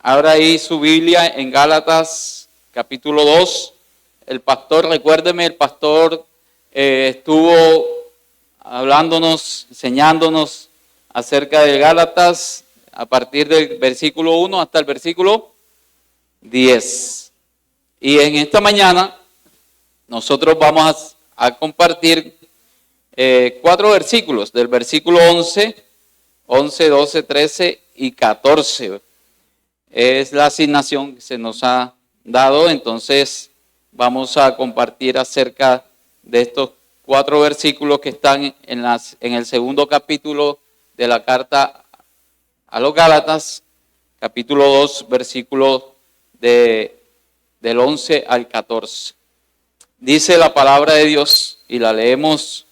Abra ahí su Biblia en Gálatas capítulo 2. El pastor, recuérdeme, el pastor estuvo hablándonos, enseñándonos acerca de Gálatas a partir del versículo 1 hasta el versículo 10. Y en esta mañana nosotros vamos a compartir 4 versículos, del versículo 11, 12, 13 y 14. Es la asignación que se nos ha dado, entonces vamos a compartir acerca de estos 4 versículos que están en el segundo capítulo de la carta a los Gálatas, capítulo 2, versículos del 11 al 14. Dice la palabra de Dios y la leemos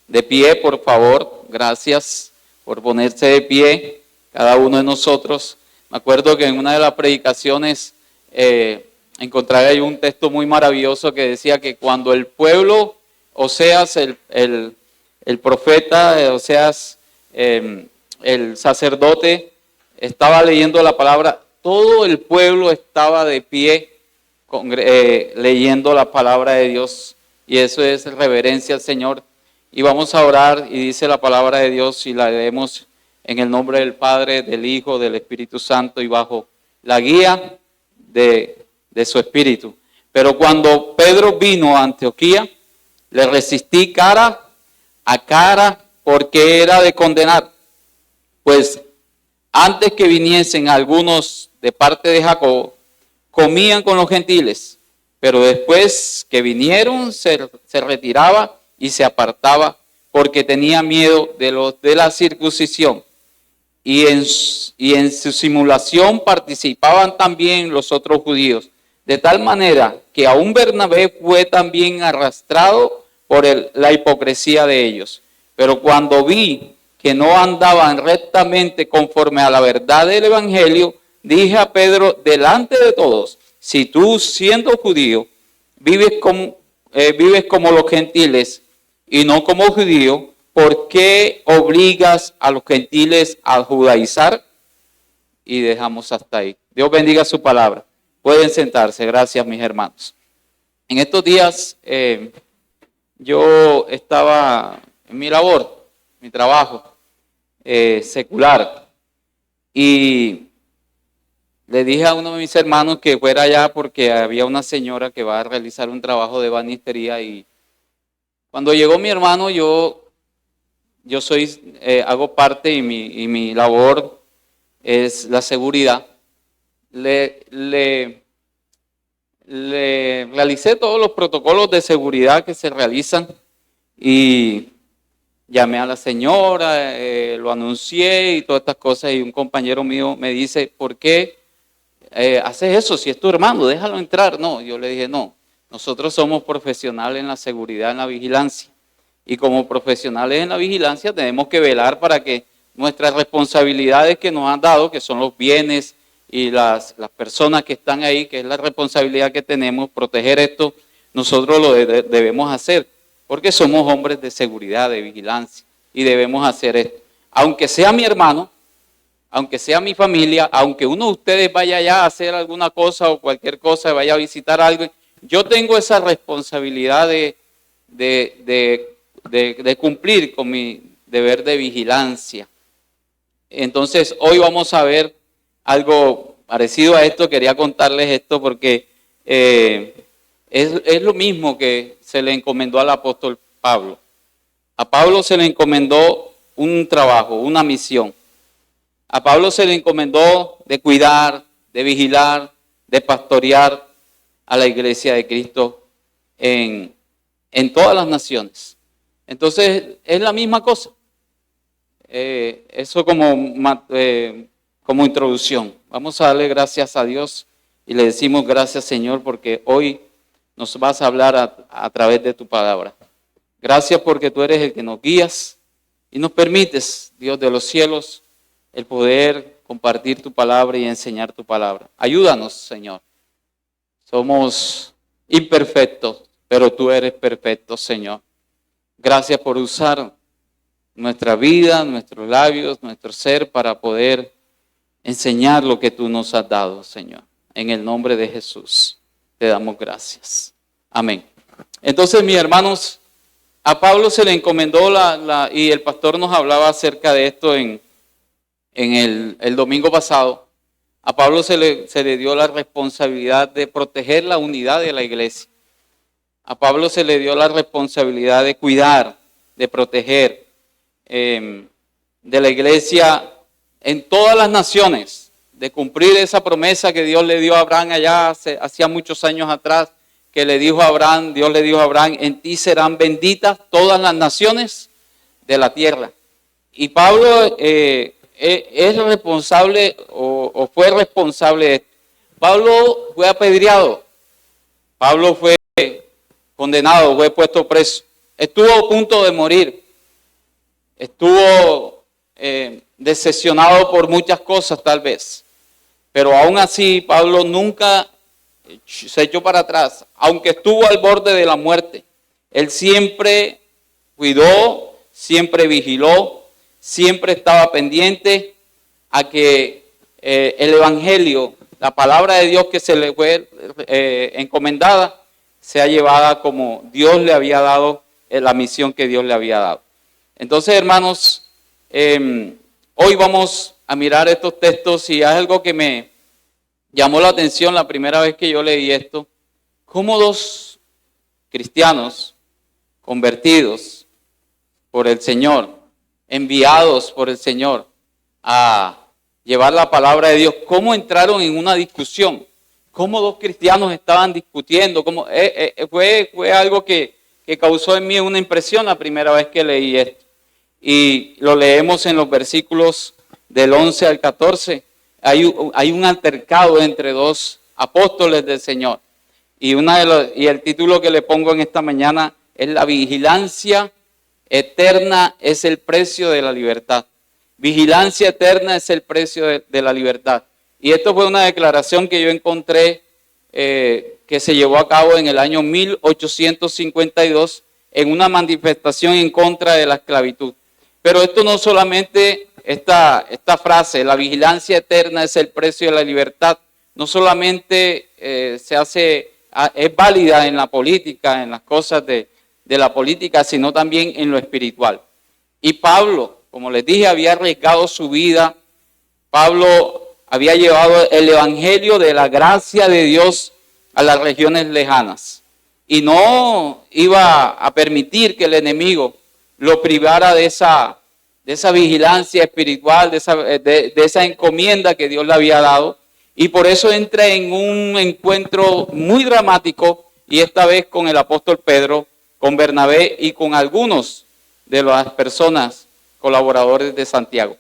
de pie, por favor. Gracias por ponerse de pie cada uno de nosotros. Me acuerdo que en una de las predicaciones encontré ahí un texto muy maravilloso que decía que cuando el pueblo, Oseas, el profeta, Oseas, el sacerdote, estaba leyendo la palabra, todo el pueblo estaba de pie leyendo la palabra de Dios, y eso es reverencia al Señor. Y vamos a orar, y dice la palabra de Dios, y la leemos en el nombre del Padre, del Hijo, del Espíritu Santo, y bajo la guía de su Espíritu. Pero cuando Pedro vino a Antioquía, le resistí cara a cara, porque era de condenar. Pues antes que viniesen algunos de parte de Jacob, comían con los gentiles, pero después que vinieron se retiraba y se apartaba, porque tenía miedo de los de la circuncisión. Y en su simulación participaban también los otros judíos, de tal manera que aún Bernabé fue también arrastrado por la hipocresía de ellos. Pero cuando vi que no andaban rectamente conforme a la verdad del evangelio, dije a Pedro delante de todos: si tú, siendo judío, vives como los gentiles y no como judío, ¿por qué obligas a los gentiles a judaizar? Y dejamos hasta ahí. Dios bendiga su palabra. Pueden sentarse. Gracias, mis hermanos. En estos días yo estaba en mi labor, mi trabajo secular, y le dije a uno de mis hermanos que fuera allá porque había una señora que va a realizar un trabajo de banistería, y cuando llegó mi hermano, yo hago parte y mi labor es la seguridad. Le realicé todos los protocolos de seguridad que se realizan y llamé a la señora, lo anuncié y todas estas cosas, y un compañero mío me dice: ¿por qué haces eso si es tu hermano? Déjalo entrar. No, yo le dije: no, nosotros somos profesionales en la seguridad, en la vigilancia. Y como profesionales en la vigilancia tenemos que velar para que nuestras responsabilidades que nos han dado, que son los bienes y las personas que están ahí, que es la responsabilidad que tenemos, proteger esto, nosotros lo debemos hacer, porque somos hombres de seguridad, de vigilancia, y debemos hacer esto. Aunque sea mi hermano, aunque sea mi familia, aunque uno de ustedes vaya allá a hacer alguna cosa o cualquier cosa, vaya a visitar algo, yo tengo esa responsabilidad de cumplir con mi deber de vigilancia. Entonces, hoy vamos a ver algo parecido a esto. Quería contarles esto porque es lo mismo que se le encomendó al apóstol Pablo. A Pablo se le encomendó un trabajo, una misión. A Pablo se le encomendó de cuidar, de vigilar, de pastorear a la iglesia de Cristo en todas las naciones. Entonces, es la misma cosa. Eso como introducción. Vamos a darle gracias a Dios y le decimos: gracias, Señor, porque hoy nos vas a hablar a través de tu palabra. Gracias porque tú eres el que nos guías y nos permites, Dios de los cielos, el poder compartir tu palabra y enseñar tu palabra. Ayúdanos, Señor. Somos imperfectos, pero tú eres perfecto, Señor. Gracias por usar nuestra vida, nuestros labios, nuestro ser para poder enseñar lo que tú nos has dado, Señor. En el nombre de Jesús te damos gracias. Amén. Entonces, mis hermanos, a Pablo se le encomendó y el pastor nos hablaba acerca de esto en el domingo pasado. A Pablo se le dio la responsabilidad de proteger la unidad de la iglesia. A Pablo se le dio la responsabilidad de cuidar, de proteger de la iglesia en todas las naciones, de cumplir esa promesa que Dios le dio a Abraham allá hacía muchos años atrás, que le dijo a Abraham, Dios le dijo a Abraham, en ti serán benditas todas las naciones de la tierra. Y Pablo es responsable o fue responsable de esto. Pablo fue apedreado, Pablo fue condenado, fue puesto preso, estuvo a punto de morir, estuvo decepcionado por muchas cosas tal vez, pero aún así Pablo nunca se echó para atrás, aunque estuvo al borde de la muerte. Él siempre cuidó, siempre vigiló, siempre estaba pendiente a que el evangelio, la palabra de Dios que se le fue encomendada, sea llevada como Dios le había dado, la misión que Dios le había dado. Entonces, hermanos, hoy vamos a mirar estos textos y es algo que me llamó la atención la primera vez que yo leí esto. Cómo dos cristianos convertidos por el Señor, enviados por el Señor a llevar la palabra de Dios, cómo entraron en una discusión, cómo dos cristianos estaban discutiendo, fue algo que causó en mí una impresión la primera vez que leí esto. Y lo leemos en los versículos del 11 al 14. Hay un altercado entre dos apóstoles del Señor. Y el título que le pongo en esta mañana es La vigilancia eterna es el precio de la libertad. Vigilancia eterna es el precio de la libertad. Y esto fue una declaración que yo encontré que se llevó a cabo en el año 1852 en una manifestación en contra de la esclavitud. Pero esto no solamente, esta frase, la vigilancia eterna es el precio de la libertad, no solamente es válida en la política, en las cosas de la política, sino también en lo espiritual. Y Pablo, como les dije, había arriesgado su vida. Pablo había llevado el evangelio de la gracia de Dios a las regiones lejanas. Y no iba a permitir que el enemigo lo privara de esa vigilancia espiritual, de esa encomienda que Dios le había dado. Y por eso entra en un encuentro muy dramático, y esta vez con el apóstol Pedro, con Bernabé y con algunos de las personas colaboradores de Santiago.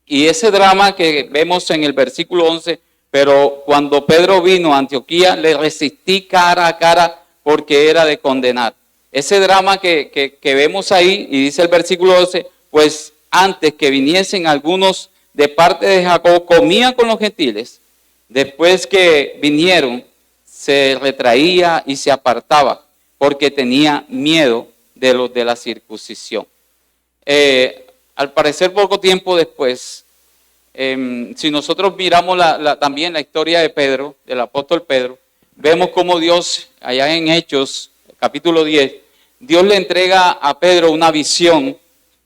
Y ese drama que vemos en el versículo 11, pero cuando Pedro vino a Antioquía, le resistí cara a cara porque era de condenar. Ese drama que vemos ahí, y dice el versículo 12, pues antes que viniesen algunos de parte de Jacob, comía con los gentiles. Después que vinieron, se retraía y se apartaba, porque tenía miedo de los de la circuncisión. Al parecer, poco tiempo después, si nosotros miramos también la historia de Pedro, del apóstol Pedro, vemos cómo Dios, allá en Hechos, capítulo 10, Dios le entrega a Pedro una visión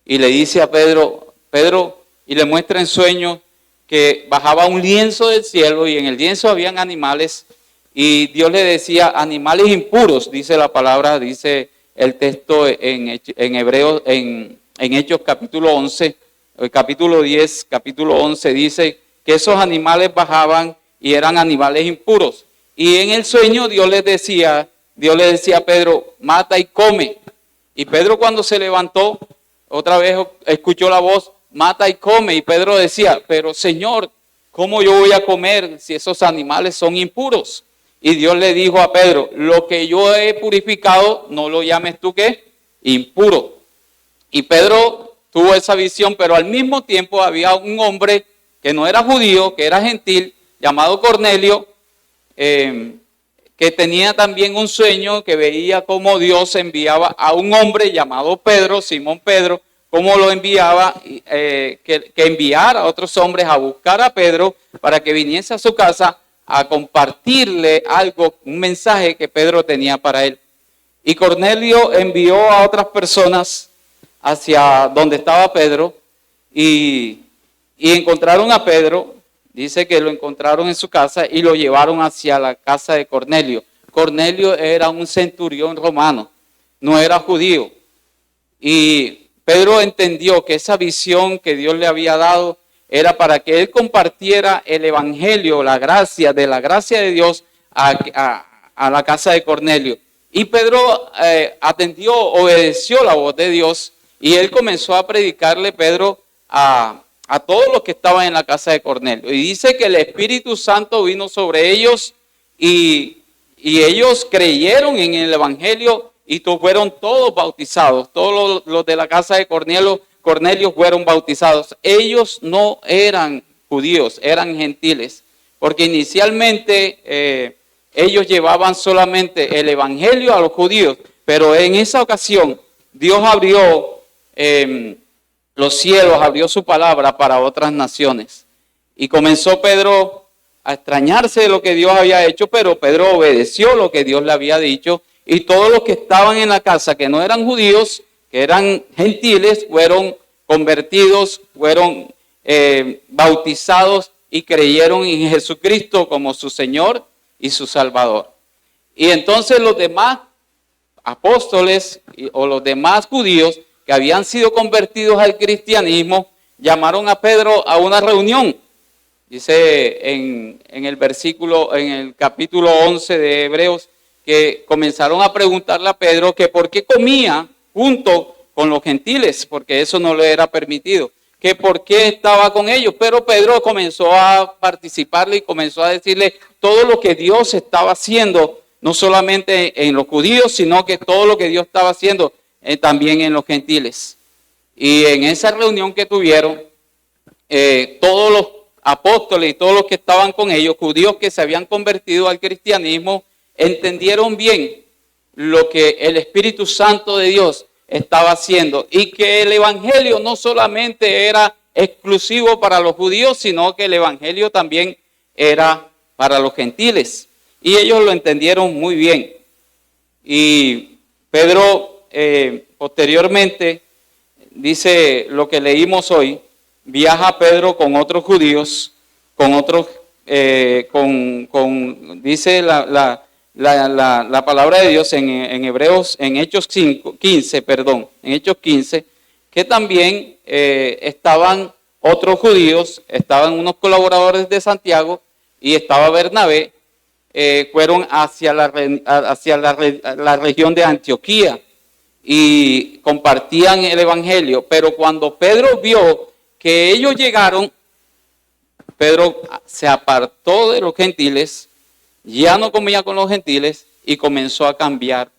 y le dice a Pedro, y le muestra en sueños que bajaba un lienzo del cielo y en el lienzo habían animales y Dios le decía, animales impuros, dice la palabra, dice el texto en Hebreos, en Hechos capítulo 11, el capítulo 10, capítulo 11, dice que esos animales bajaban y eran animales impuros. Y en el sueño Dios le decía a Pedro, mata y come. Y Pedro cuando se levantó, otra vez escuchó la voz, mata y come. Y Pedro decía, pero Señor, ¿cómo yo voy a comer si esos animales son impuros? Y Dios le dijo a Pedro, lo que yo he purificado, no lo llames tú ¿qué? Impuro. Y Pedro tuvo esa visión, pero al mismo tiempo había un hombre que no era judío, que era gentil, llamado Cornelio, que tenía también un sueño, que veía cómo Dios enviaba a un hombre llamado Pedro, Simón Pedro, cómo lo enviaba, que enviara a otros hombres a buscar a Pedro para que viniese a su casa a compartirle algo, un mensaje que Pedro tenía para él. Y Cornelio envió a otras personas hacia donde estaba Pedro y encontraron a Pedro. Dice que lo encontraron en su casa y lo llevaron hacia la casa de Cornelio. Cornelio era un centurión romano, no era judío. Y Pedro entendió que esa visión que Dios le había dado era para que él compartiera el evangelio, la gracia de Dios a la casa de Cornelio. Y Pedro atendió, obedeció la voz de Dios y él comenzó a predicarle, Pedro, a todos los que estaban en la casa de Cornelio. Y dice que el Espíritu Santo vino sobre ellos y ellos creyeron en el evangelio y fueron todos bautizados. Todos los de la casa de Cornelio fueron bautizados. Ellos no eran judíos, eran gentiles, porque inicialmente ellos llevaban solamente el evangelio a los judíos, pero en esa ocasión Dios abrió los cielos, abrió su palabra para otras naciones. Y comenzó Pedro a extrañarse de lo que Dios había hecho, pero Pedro obedeció lo que Dios le había dicho. Y todos los que estaban en la casa, que no eran judíos, que eran gentiles, fueron convertidos, fueron bautizados y creyeron en Jesucristo como su Señor y su Salvador. Y entonces los demás apóstoles o los demás judíos que habían sido convertidos al cristianismo, llamaron a Pedro a una reunión. Dice en el capítulo 11 de Hebreos, que comenzaron a preguntarle a Pedro que por qué comía junto con los gentiles, porque eso no le era permitido, que por qué estaba con ellos. Pero Pedro comenzó a participarle y comenzó a decirle todo lo que Dios estaba haciendo, no solamente en los judíos, sino que todo lo que Dios estaba haciendo también en los gentiles. Y en esa reunión que tuvieron, todos los apóstoles y todos los que estaban con ellos, judíos que se habían convertido al cristianismo, entendieron bien lo que el Espíritu Santo de Dios estaba haciendo y que el evangelio no solamente era exclusivo para los judíos, sino que el evangelio también era para los gentiles. Y ellos lo entendieron muy bien. Y Pedro posteriormente, dice lo que leímos hoy, viaja Pedro con otros judíos, con otros, dice la palabra de Dios en Hebreos, en Hechos 15, que también estaban otros judíos, estaban unos colaboradores de Santiago y estaba Bernabé, fueron hacia la región de Antioquía y compartían el evangelio. Pero cuando Pedro vio que ellos llegaron, Pedro se apartó de los gentiles, ya no comía con los gentiles y comenzó a cambiar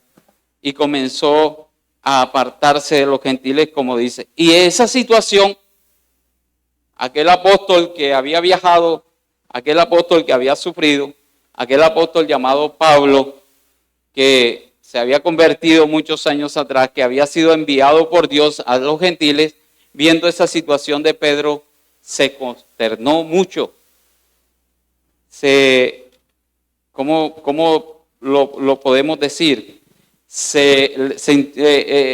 y comenzó a apartarse de los gentiles, como dice. Y esa situación, aquel apóstol que había viajado, aquel apóstol que había sufrido, aquel apóstol llamado Pablo, que se había convertido muchos años atrás, que había sido enviado por Dios a los gentiles, viendo esa situación de Pedro, se consternó mucho. ¿Cómo lo podemos decir?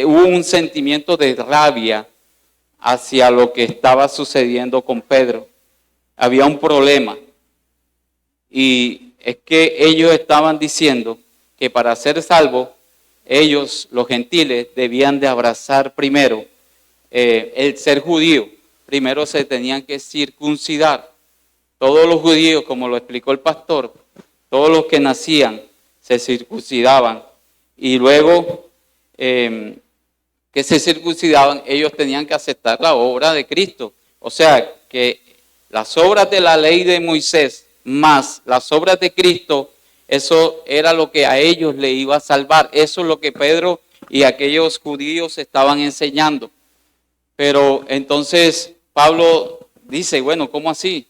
Hubo un sentimiento de rabia hacia lo que estaba sucediendo con Pedro. Había un problema. Y es que ellos estaban diciendo que para ser salvos, ellos, los gentiles, debían de abrazar primero el ser judío. Primero se tenían que circuncidar. Todos los judíos, como lo explicó el pastor, todos los que nacían se circuncidaban. Y luego que se circuncidaban, ellos tenían que aceptar la obra de Cristo. O sea, que las obras de la ley de Moisés más las obras de Cristo, eso era lo que a ellos le iba a salvar. Eso es lo que Pedro y aquellos judíos estaban enseñando. Pero entonces Pablo dice, bueno, ¿cómo así?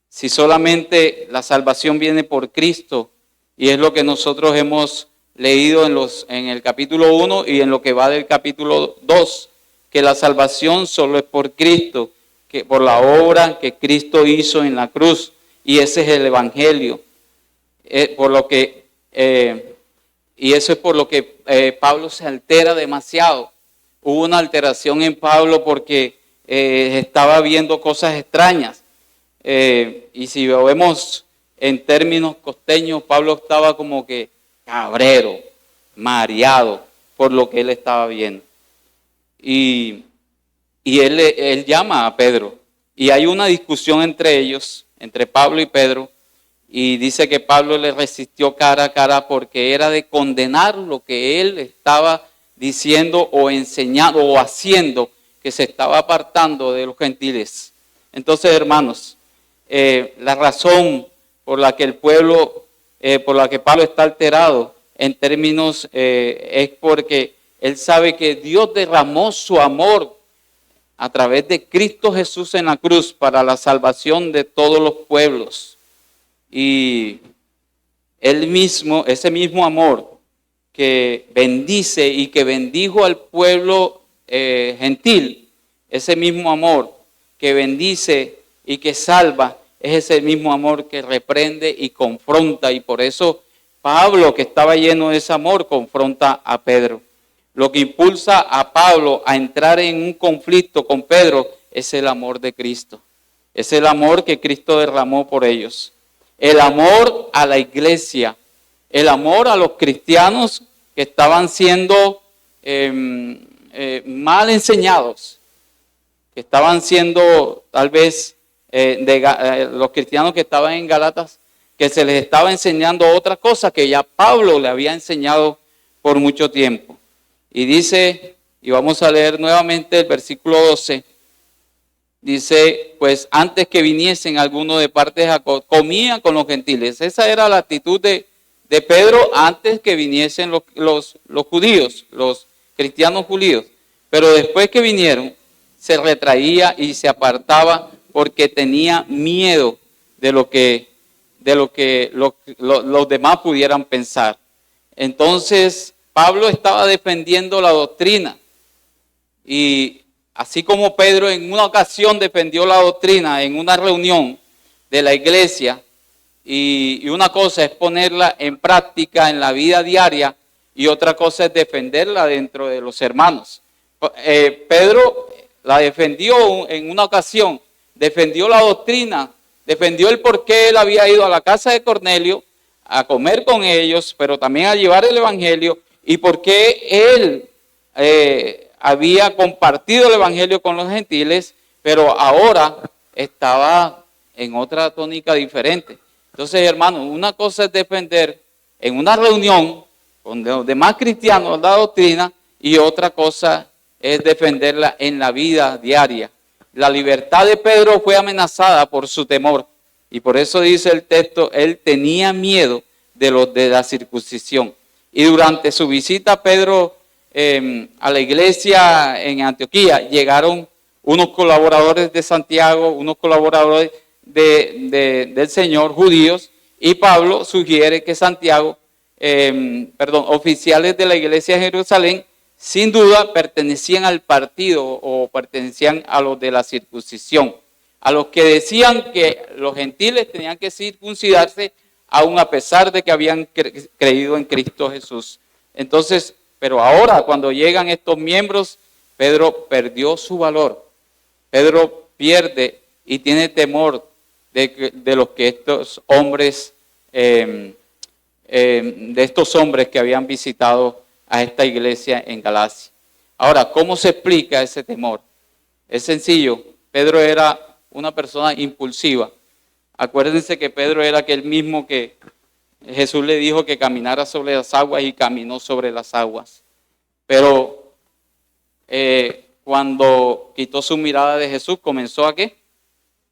Si solamente la salvación viene por Cristo, y es lo que nosotros hemos leído en el capítulo 1 y en lo que va del capítulo 2, que la salvación solo es por Cristo, que por la obra que Cristo hizo en la cruz, y ese es el Evangelio. Y eso es por lo que Pablo se altera demasiado. Hubo una alteración en Pablo porque estaba viendo cosas extrañas. Y si lo vemos en términos costeños, Pablo estaba como que cabrero, mareado por lo que él estaba viendo. Y él llama a Pedro. Y hay una discusión entre ellos, entre Pablo y Pedro. Y dice que Pablo le resistió cara a cara porque era de condenar lo que él estaba diciendo o enseñando o haciendo, que se estaba apartando de los gentiles. Entonces, hermanos, la razón por la que el pueblo, por la que Pablo está alterado en términos, es porque él sabe que Dios derramó su amor a través de Cristo Jesús en la cruz para la salvación de todos los pueblos. Y él mismo, ese mismo amor que bendice y que bendijo al pueblo gentil, ese mismo amor que bendice y que salva, es ese mismo amor que reprende y confronta. Y por eso Pablo, que estaba lleno de ese amor, confronta a Pedro. Lo que impulsa a Pablo a entrar en un conflicto con Pedro es el amor de Cristo. Es el amor que Cristo derramó por ellos. El amor a la iglesia. El amor a los cristianos que estaban siendo mal enseñados. Que estaban siendo tal vez los cristianos que estaban en Gálatas, que se les estaba enseñando otra cosa que ya Pablo le había enseñado por mucho tiempo. Y dice, y vamos a leer nuevamente el versículo 12, dice, pues antes que viniesen algunos de parte de Jacob, comía con los gentiles. Esa era la actitud de Pedro antes que viniesen los judíos, los cristianos judíos. Pero después que vinieron, se retraía y se apartaba porque tenía miedo de lo que los demás pudieran pensar. Entonces, Pablo estaba defendiendo la doctrina. Y así como Pedro en una ocasión defendió la doctrina en una reunión de la iglesia, y una cosa es ponerla en práctica en la vida diaria y otra cosa es defenderla dentro de los hermanos. Pedro la defendió en una ocasión, defendió la doctrina, defendió el por qué él había ido a la casa de Cornelio a comer con ellos, pero también a llevar el evangelio, y por qué él había compartido el evangelio con los gentiles, pero ahora estaba en otra tónica diferente. Entonces, hermanos, una cosa es defender en una reunión con los demás cristianos la doctrina, y otra cosa es defenderla en la vida diaria. La libertad de Pedro fue amenazada por su temor, y por eso dice el texto, él tenía miedo de la circuncisión. Y durante su visita Pedro a la iglesia en Antioquía, llegaron unos colaboradores de Santiago, unos colaboradores del Señor, judíos, y Pablo sugiere que oficiales de la iglesia de Jerusalén, sin duda pertenecían al partido o pertenecían a los de la circuncisión, a los que decían que los gentiles tenían que circuncidarse aun a pesar de que habían creído en Cristo Jesús. Entonces, pero ahora cuando llegan estos miembros, Pedro perdió su valor. Pedro pierde y tiene temor de los que estos hombres, de estos hombres que habían visitado a esta iglesia en Galacia. Ahora, ¿cómo se explica ese temor? Es sencillo. Pedro era una persona impulsiva. Acuérdense que Pedro era aquel mismo que Jesús le dijo que caminara sobre las aguas y caminó sobre las aguas. Pero cuando quitó su mirada de Jesús, comenzó ¿a qué?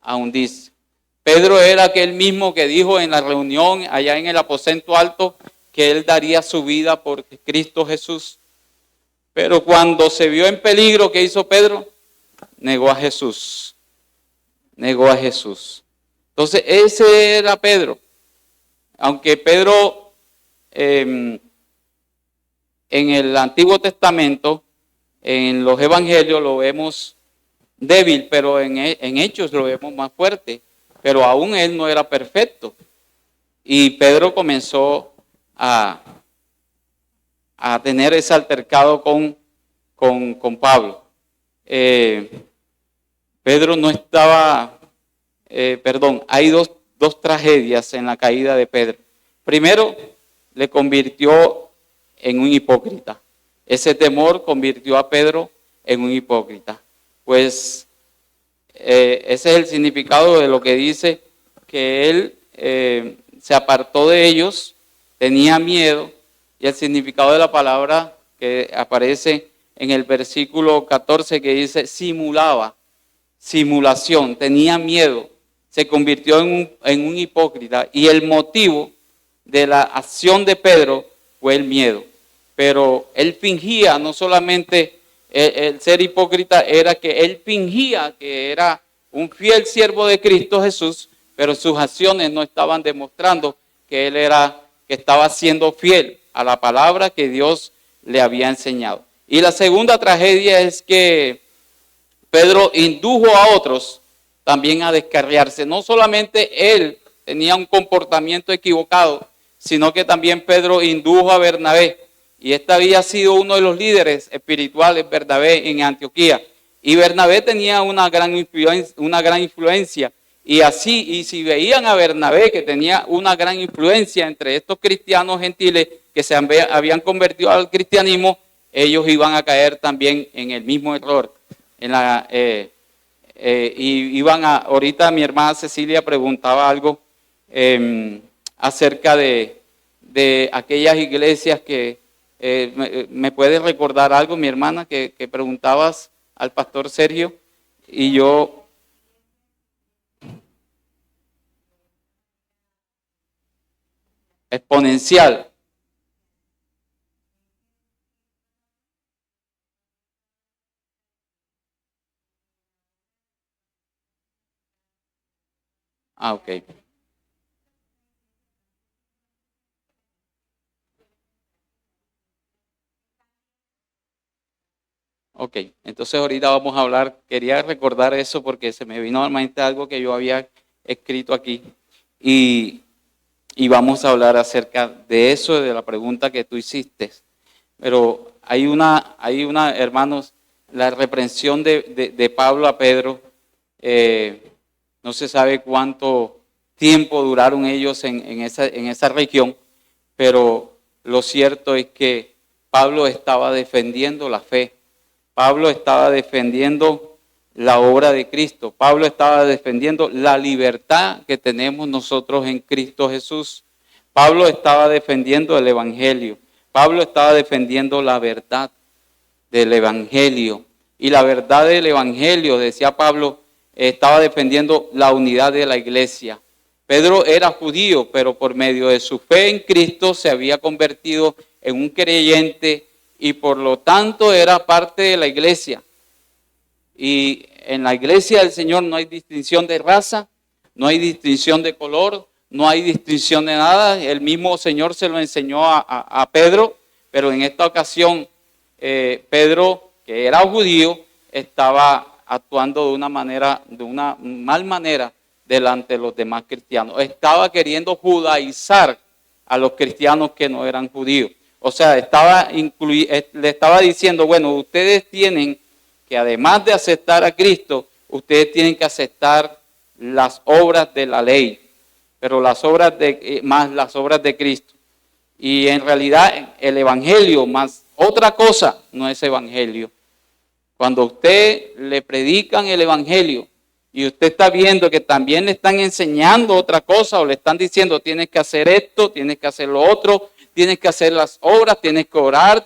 A hundirse. Pedro era aquel mismo que dijo en la reunión allá en el aposento alto que él daría su vida por Cristo Jesús. Pero cuando se vio en peligro, ¿qué hizo Pedro? Negó a Jesús. Negó a Jesús. Entonces, ese era Pedro. Aunque Pedro en el Antiguo Testamento en los evangelios lo vemos débil, pero en Hechos lo vemos más fuerte. Pero aún él no era perfecto. Y Pedro comenzó a tener ese altercado con Pablo. Pedro no estaba, hay dos tragedias en la caída de Pedro. Primero, le convirtió en un hipócrita. Ese temor convirtió a Pedro en un hipócrita. Pues ese es el significado de lo que dice que él se apartó de ellos, tenía miedo, y el significado de la palabra que aparece en el versículo 14 que dice simulaba, simulación, tenía miedo, se convirtió en un hipócrita, y el motivo de la acción de Pedro fue el miedo. Pero él fingía, no solamente el ser hipócrita era que él fingía que era un fiel siervo de Cristo Jesús, pero sus acciones no estaban demostrando que que estaba siendo fiel a la palabra que Dios le había enseñado. Y la segunda tragedia es que Pedro indujo a otros también a descarriarse. No solamente él tenía un comportamiento equivocado, sino que también Pedro indujo a Bernabé. Y este había sido uno de los líderes espirituales, Bernabé, en Antioquía. Y Bernabé tenía una gran influencia. Y si veían a Bernabé, que tenía una gran influencia entre estos cristianos gentiles que se habían convertido al cristianismo, ellos iban a caer también en el mismo error. Ahorita mi hermana Cecilia preguntaba algo acerca de aquellas iglesias que, ¿me puedes recordar algo, mi hermana, que preguntabas al pastor Sergio? Y yo... Exponencial. Ok. Ok, entonces ahorita vamos a hablar, quería recordar eso porque se me vino a la mente algo que yo había escrito aquí y vamos a hablar acerca de eso, de la pregunta que tú hiciste. Pero hay una, hermanos, la reprensión de Pablo a Pedro, no se sabe cuánto tiempo duraron ellos en esa región, pero lo cierto es que Pablo estaba defendiendo la fe. Pablo estaba defendiendo la obra de Cristo. Pablo estaba defendiendo la libertad que tenemos nosotros en Cristo Jesús. Pablo estaba defendiendo el Evangelio. Pablo estaba defendiendo la verdad del Evangelio. Y la verdad del Evangelio, decía Pablo, estaba defendiendo la unidad de la iglesia. Pedro era judío, pero por medio de su fe en Cristo se había convertido en un creyente y por lo tanto era parte de la iglesia. Y en la iglesia del Señor no hay distinción de raza, no hay distinción de color, no hay distinción de nada. El mismo Señor se lo enseñó a Pedro, pero en esta ocasión Pedro, que era judío, estaba actuando de una mal manera delante de los demás cristianos. Estaba queriendo judaizar a los cristianos que no eran judíos. O sea, le estaba diciendo, bueno, ustedes tienen que además de aceptar a Cristo, ustedes tienen que aceptar las obras de la ley, pero más las obras de Cristo. Y en realidad el Evangelio más otra cosa no es Evangelio. Cuando usted le predican el Evangelio y usted está viendo que también le están enseñando otra cosa o le están diciendo tienes que hacer esto, tienes que hacer lo otro, tienes que hacer las obras, tienes que orar,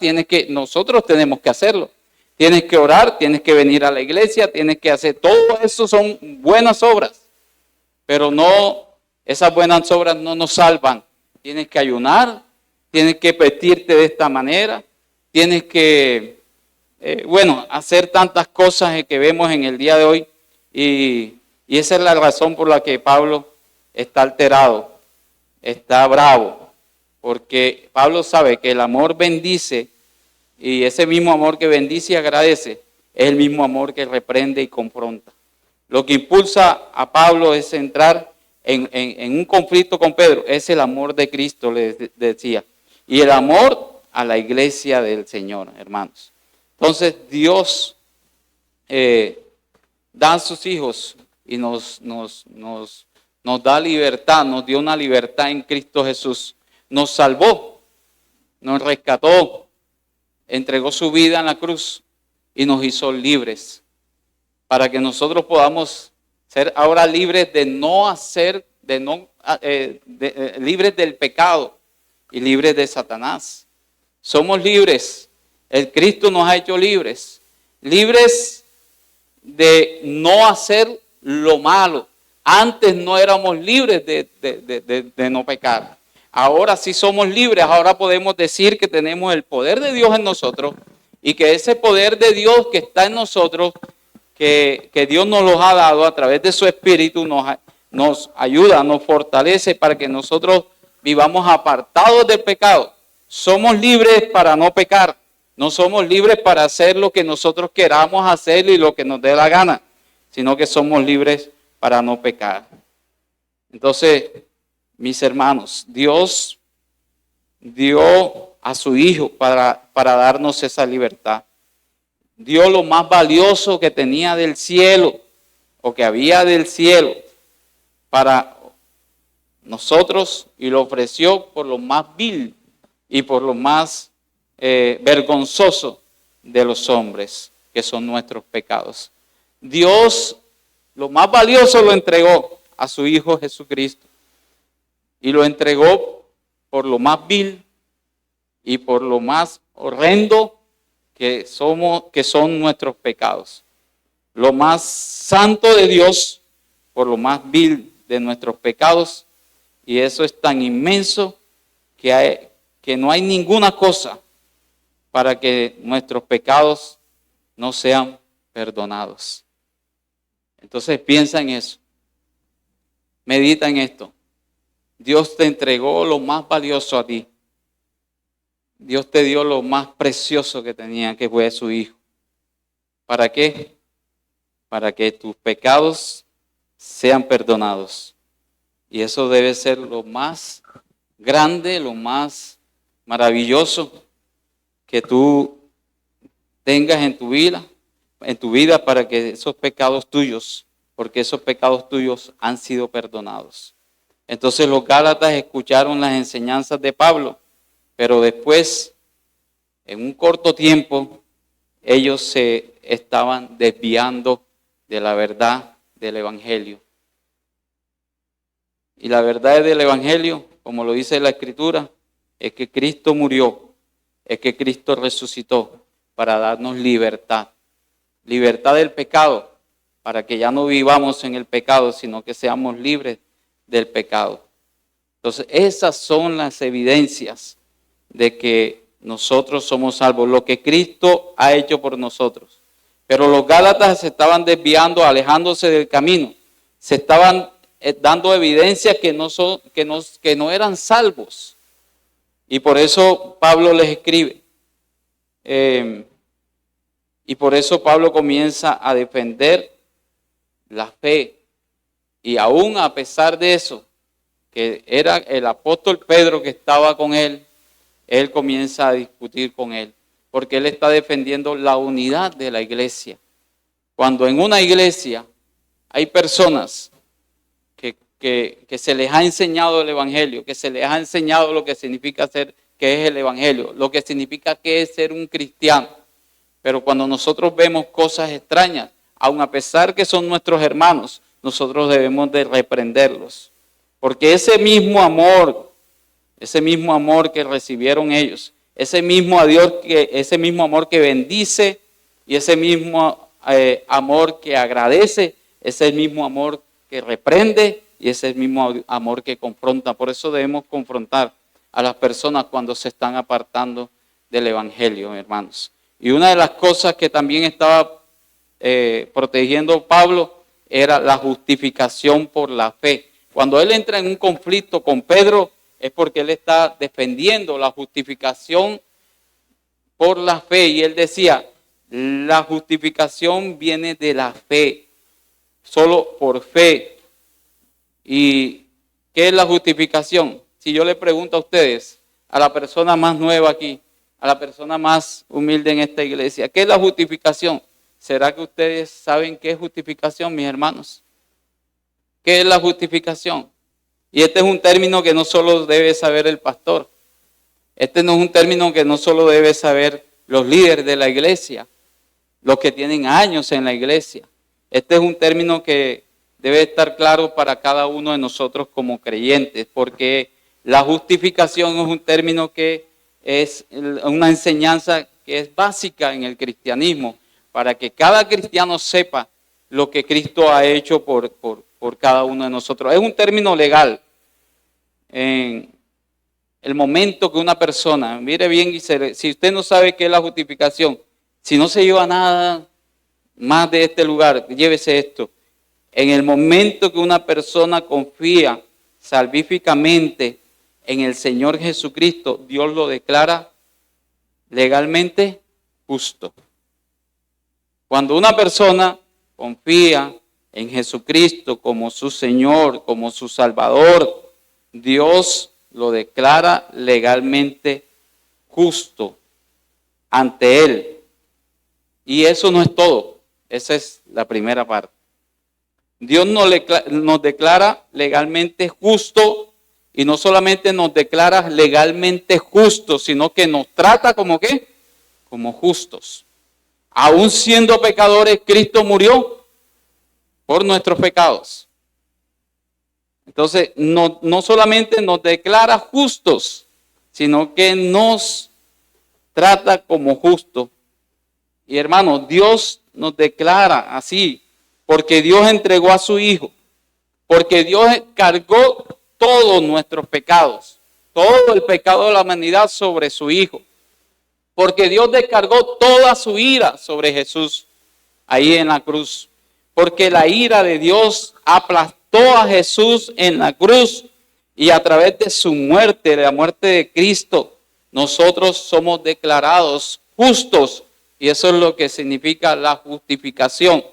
nosotros tenemos que hacerlo. Tienes que orar, tienes que venir a la iglesia, tienes que hacer, todo eso son buenas obras. Pero esas buenas obras no nos salvan. Tienes que ayunar, tienes que vestirte de esta manera, tienes que, hacer tantas cosas que vemos en el día de hoy. Y esa es la razón por la que Pablo está alterado, está bravo. Porque Pablo sabe que el amor bendice Y ese mismo amor que bendice y agradece es el mismo amor que reprende y confronta. Lo que impulsa a Pablo es entrar en un conflicto con Pedro, es el amor de Cristo, le decía. Y el amor a la iglesia del Señor, hermanos. Entonces Dios da a sus hijos y nos da libertad, nos dio una libertad en Cristo Jesús. Nos salvó, nos rescató, entregó su vida en la cruz y nos hizo libres para que nosotros podamos ser ahora libres de no hacer, libres del pecado y libres de Satanás. Somos libres. El Cristo nos ha hecho libres. Libres de no hacer lo malo. Antes no éramos libres de no pecar. Ahora sí somos libres. Ahora podemos decir que tenemos el poder de Dios en nosotros y que ese poder de Dios que está en nosotros, que Dios nos los ha dado a través de su Espíritu, nos ayuda, nos fortalece para que nosotros vivamos apartados del pecado. Somos libres para no pecar. No somos libres para hacer lo que nosotros queramos hacer y lo que nos dé la gana, sino que somos libres para no pecar. Entonces, mis hermanos, Dios dio a su Hijo para darnos esa libertad. Dio lo más valioso que tenía del cielo, o que había del cielo, para nosotros, y lo ofreció por lo más vil y por lo más vergonzoso de los hombres, que son nuestros pecados. Dios, lo más valioso, lo entregó a su Hijo Jesucristo. Y lo entregó por lo más vil y por lo más horrendo que son nuestros pecados. Lo más santo de Dios por lo más vil de nuestros pecados. Y eso es tan inmenso que no hay ninguna cosa para que nuestros pecados no sean perdonados. Entonces piensa en eso. Medita en esto. Dios te entregó lo más valioso a ti. Dios te dio lo más precioso que tenía, que fue su Hijo. ¿Para qué? Para que tus pecados sean perdonados. Y eso debe ser lo más grande, lo más maravilloso que tú tengas en tu vida para que esos pecados tuyos, porque esos pecados tuyos han sido perdonados. Entonces los Gálatas escucharon las enseñanzas de Pablo, pero después, en un corto tiempo, ellos se estaban desviando de la verdad del Evangelio. Y la verdad del Evangelio, como lo dice la Escritura, es que Cristo murió, es que Cristo resucitó para darnos libertad. Libertad del pecado, para que ya no vivamos en el pecado, sino que seamos libres del pecado. Entonces, esas son las evidencias de que nosotros somos salvos, lo que Cristo ha hecho por nosotros. Pero los Gálatas se estaban desviando, alejándose del camino. Se estaban dando evidencias que no eran salvos. Y por eso Pablo les escribe. Y por eso Pablo comienza a defender la fe. Y aún a pesar de eso, que era el apóstol Pedro que estaba con él comienza a discutir con él. Porque él está defendiendo la unidad de la iglesia. Cuando en una iglesia hay personas que se les ha enseñado el Evangelio, que se les ha enseñado lo que significa ser, que es el Evangelio, lo que significa que es ser un cristiano. Pero cuando nosotros vemos cosas extrañas, aun a pesar que son nuestros hermanos, nosotros debemos de reprenderlos. Porque ese mismo amor que recibieron ellos, ese mismo amor que bendice y ese mismo amor que agradece, ese es el mismo amor que reprende y ese es el mismo amor que confronta. Por eso debemos confrontar a las personas cuando se están apartando del Evangelio, hermanos. Y una de las cosas que también estaba protegiendo Pablo era la justificación por la fe. Cuando él entra en un conflicto con Pedro es porque él está defendiendo la justificación por la fe. Y él decía, la justificación viene de la fe, solo por fe. ¿Y qué es la justificación? Si yo le pregunto a ustedes, a la persona más nueva aquí, a la persona más humilde en esta iglesia, ¿qué es la justificación? ¿Será que ustedes saben qué es justificación, mis hermanos? ¿Qué es la justificación? Y este es un término que no solo debe saber el pastor. Este no es un término que no solo debe saber los líderes de la iglesia, los que tienen años en la iglesia. Este es un término que debe estar claro para cada uno de nosotros como creyentes, porque la justificación es un término que es una enseñanza que es básica en el cristianismo, para que cada cristiano sepa lo que Cristo ha hecho por cada uno de nosotros. Es un término legal. En el momento que una persona, mire bien, si usted no sabe qué es la justificación, si no se lleva nada más de este lugar, llévese esto. En el momento que una persona confía salvíficamente en el Señor Jesucristo, Dios lo declara legalmente justo. Cuando una persona confía en Jesucristo como su Señor, como su Salvador, Dios lo declara legalmente justo ante Él. Y eso no es todo. Esa es la primera parte. Dios nos declara legalmente justo, y no solamente nos declara legalmente justos, sino que nos trata como ¿qué? Como justos. Aún siendo pecadores, Cristo murió por nuestros pecados. Entonces, no solamente nos declara justos, sino que nos trata como justos. Y hermanos, Dios nos declara así, porque Dios entregó a su Hijo, porque Dios cargó todos nuestros pecados, todo el pecado de la humanidad sobre su Hijo, porque Dios descargó toda su ira sobre Jesús ahí en la cruz, porque la ira de Dios aplastó a Jesús en la cruz, y a través de su muerte, de la muerte de Cristo, nosotros somos declarados justos, y eso es lo que significa la justificación.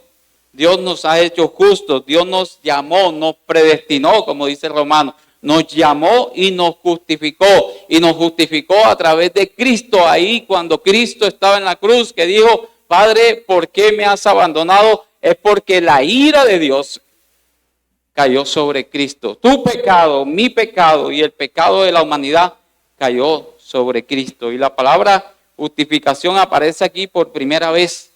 Dios nos ha hecho justos, Dios nos llamó, nos predestinó, como dice Romano, nos llamó y nos justificó a través de Cristo. Ahí cuando Cristo estaba en la cruz, que dijo, Padre, ¿por qué me has abandonado? Es porque la ira de Dios cayó sobre Cristo. Tu pecado, mi pecado y el pecado de la humanidad cayó sobre Cristo. Y la palabra justificación aparece aquí por primera vez,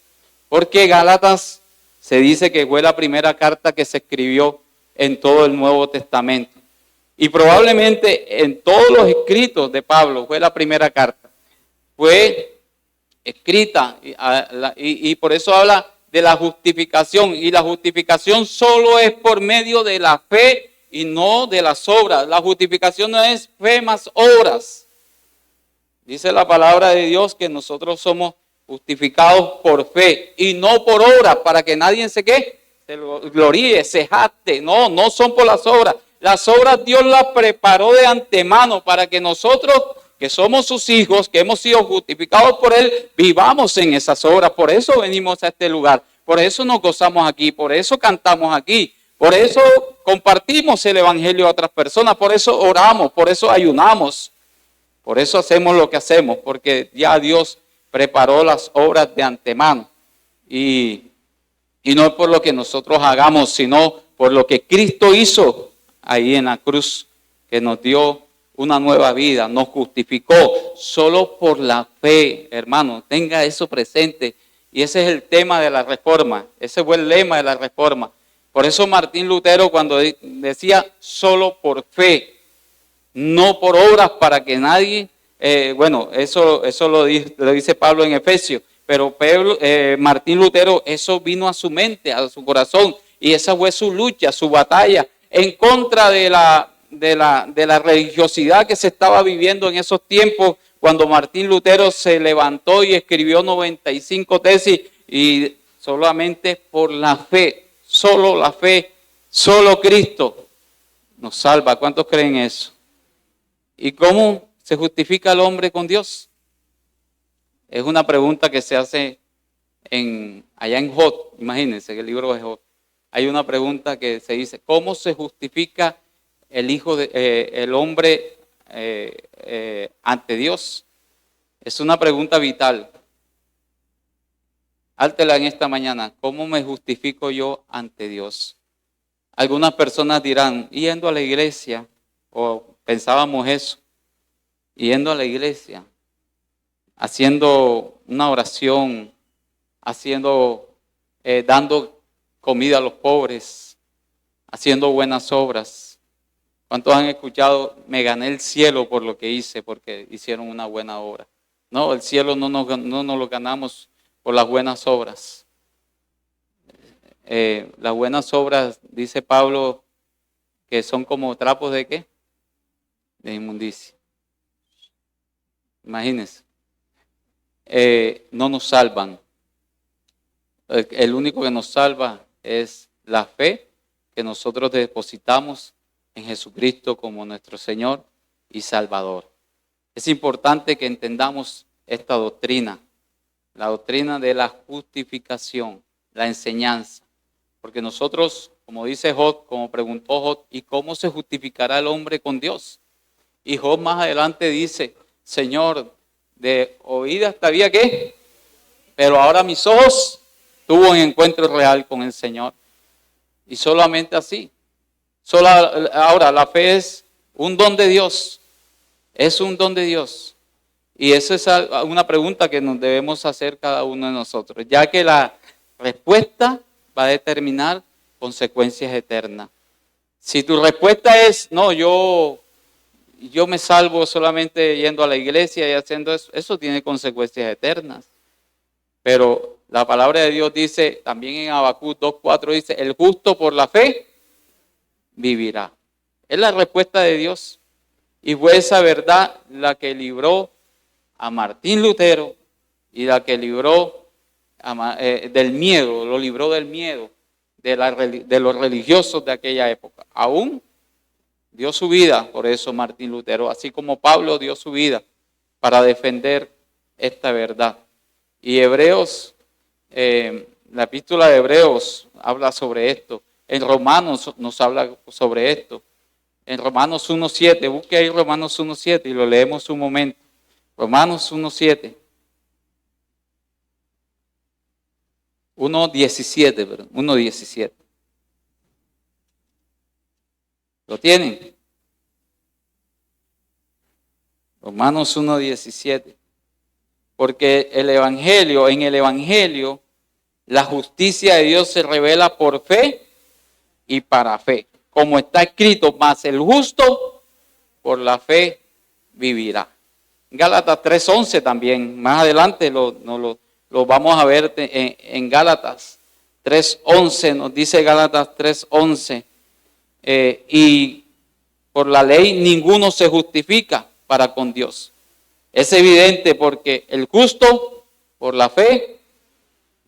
porque Gálatas se dice que fue la primera carta que se escribió en todo el Nuevo Testamento. Y probablemente en todos los escritos de Pablo fue la primera carta. Fue escrita y por eso habla de la justificación. Y la justificación solo es por medio de la fe y no de las obras. La justificación no es fe más obras. Dice la palabra de Dios que nosotros somos justificados por fe y no por obras, para que nadie se gloríe, se jacte. No son por las obras. Las obras Dios las preparó de antemano para que nosotros, que somos sus hijos, que hemos sido justificados por Él, vivamos en esas obras. Por eso venimos a este lugar, por eso nos gozamos aquí, por eso cantamos aquí, por eso compartimos el Evangelio a otras personas, por eso oramos, por eso ayunamos, por eso hacemos lo que hacemos, porque ya Dios preparó las obras de antemano. Y no es por lo que nosotros hagamos, sino por lo que Cristo hizo ahí en la cruz, que nos dio una nueva vida, nos justificó solo por la fe, hermano. Tenga eso presente. Y ese es el tema de la reforma. Ese fue el lema de la reforma. Por eso Martín Lutero, cuando decía solo por fe, no por obras, para que nadie, eso lo dice Pablo en Efesios, pero Martín Lutero, eso vino a su mente, a su corazón, y esa fue su lucha, su batalla en contra de la religiosidad que se estaba viviendo en esos tiempos, cuando Martín Lutero se levantó y escribió 95 tesis, y solamente por la fe, solo Cristo nos salva. ¿Cuántos creen eso? ¿Y cómo se justifica el hombre con Dios? Es una pregunta que se hace allá en Job, imagínense, el libro de Job. Hay una pregunta que se dice, ¿cómo se justifica el hombre ante Dios? Es una pregunta vital. Hártela en esta mañana. ¿Cómo me justifico yo ante Dios? Algunas personas dirán, yendo a la iglesia, o pensábamos eso, yendo a la iglesia, haciendo una oración, dando comida a los pobres, haciendo buenas obras. ¿Cuántos han escuchado? Me gané el cielo por lo que hice, porque hicieron una buena obra. No, el cielo no nos lo ganamos por las buenas obras. Las buenas obras, dice Pablo, que son como trapos ¿de qué? De inmundicia. Imagínense. No nos salvan. El único que nos salva es la fe que nosotros depositamos en Jesucristo como nuestro Señor y Salvador. Es importante que entendamos esta doctrina, la doctrina de la justificación, la enseñanza. Porque nosotros, como dice Job, como preguntó Job, ¿y cómo se justificará el hombre con Dios? Y Job más adelante dice, Señor, de oídas sabía que, pero ahora mis ojos tuvo un encuentro real con el Señor. Y solamente así. Ahora, la fe es un don de Dios. Es un don de Dios. Y esa es una pregunta que nos debemos hacer cada uno de nosotros, ya que la respuesta va a determinar consecuencias eternas. Si tu respuesta es, no, yo me salvo solamente yendo a la iglesia y haciendo eso tiene consecuencias eternas. Pero la palabra de Dios dice, también en Habacuc 2:4 dice, el justo por la fe vivirá. Es la respuesta de Dios. Y fue esa verdad la que libró a Martín Lutero y la que libró del miedo, lo libró del miedo de los religiosos de aquella época. Aún dio su vida, por eso Martín Lutero, así como Pablo dio su vida para defender esta verdad. Y Hebreos, la epístola de Hebreos habla sobre esto. En Romanos nos habla sobre esto. En Romanos 1:7, busque ahí Romanos 1:7 y lo leemos un momento. Romanos 1:7. 1:17, perdón, 1:17. ¿Lo tienen? Romanos 1:17. Porque en el Evangelio, la justicia de Dios se revela por fe y para fe. Como está escrito, mas el justo por la fe vivirá. Gálatas 3:11 también, más adelante lo vamos a ver en Gálatas 3:11, nos dice Gálatas 3:11, y por la ley ninguno se justifica para con Dios. Es evidente porque el justo por la fe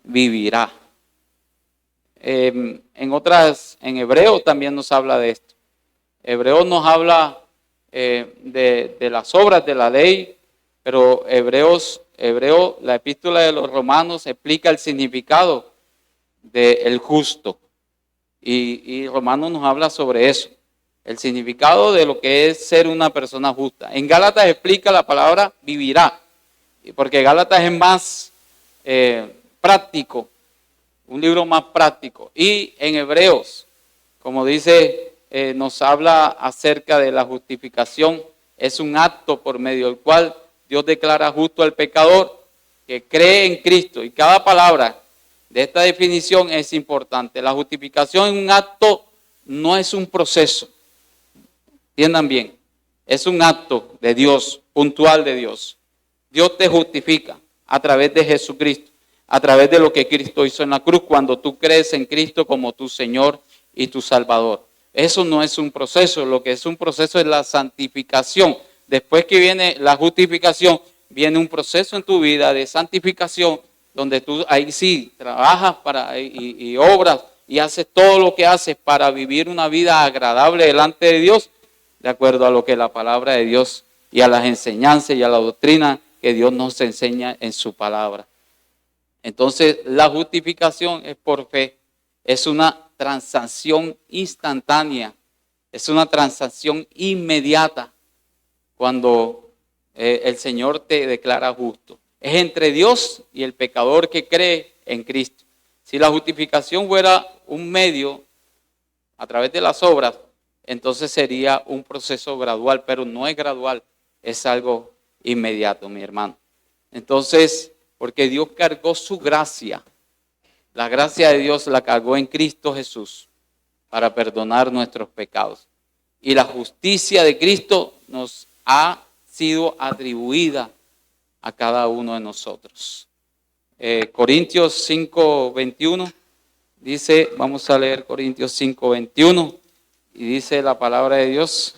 vivirá. En Hebreos también nos habla de esto. Hebreos nos habla de las obras de la ley, pero la epístola de los Romanos explica el significado del justo. Y Romanos nos habla sobre eso, el significado de lo que es ser una persona justa. En Gálatas explica la palabra vivirá, porque Gálatas es más práctico, un libro más práctico. Y en Hebreos, como dice, nos habla acerca de la justificación. Es un acto por medio del cual Dios declara justo al pecador que cree en Cristo. Y cada palabra de esta definición es importante. La justificación es un acto, no es un proceso. Entiendan bien, es un acto de Dios, puntual de Dios. Dios te justifica a través de Jesucristo, a través de lo que Cristo hizo en la cruz, cuando tú crees en Cristo como tu Señor y tu Salvador. Eso no es un proceso, lo que es un proceso es la santificación. Después que viene la justificación, viene un proceso en tu vida de santificación, donde tú ahí sí trabajas y obras y haces todo lo que haces para vivir una vida agradable delante de Dios, de acuerdo a lo que la palabra de Dios y a las enseñanzas y a la doctrina que Dios nos enseña en su palabra. Entonces, la justificación es por fe, es una transacción instantánea, es una transacción inmediata cuando el Señor te declara justo. Es entre Dios y el pecador que cree en Cristo. Si la justificación fuera un medio a través de las obras, entonces sería un proceso gradual, pero no es gradual, es algo inmediato, mi hermano. Entonces, porque Dios cargó su gracia, la gracia de Dios la cargó en Cristo Jesús para perdonar nuestros pecados. Y la justicia de Cristo nos ha sido atribuida a cada uno de nosotros. Corintios 5:21 dice, vamos a leer Corintios 5:21 y dice la palabra de Dios.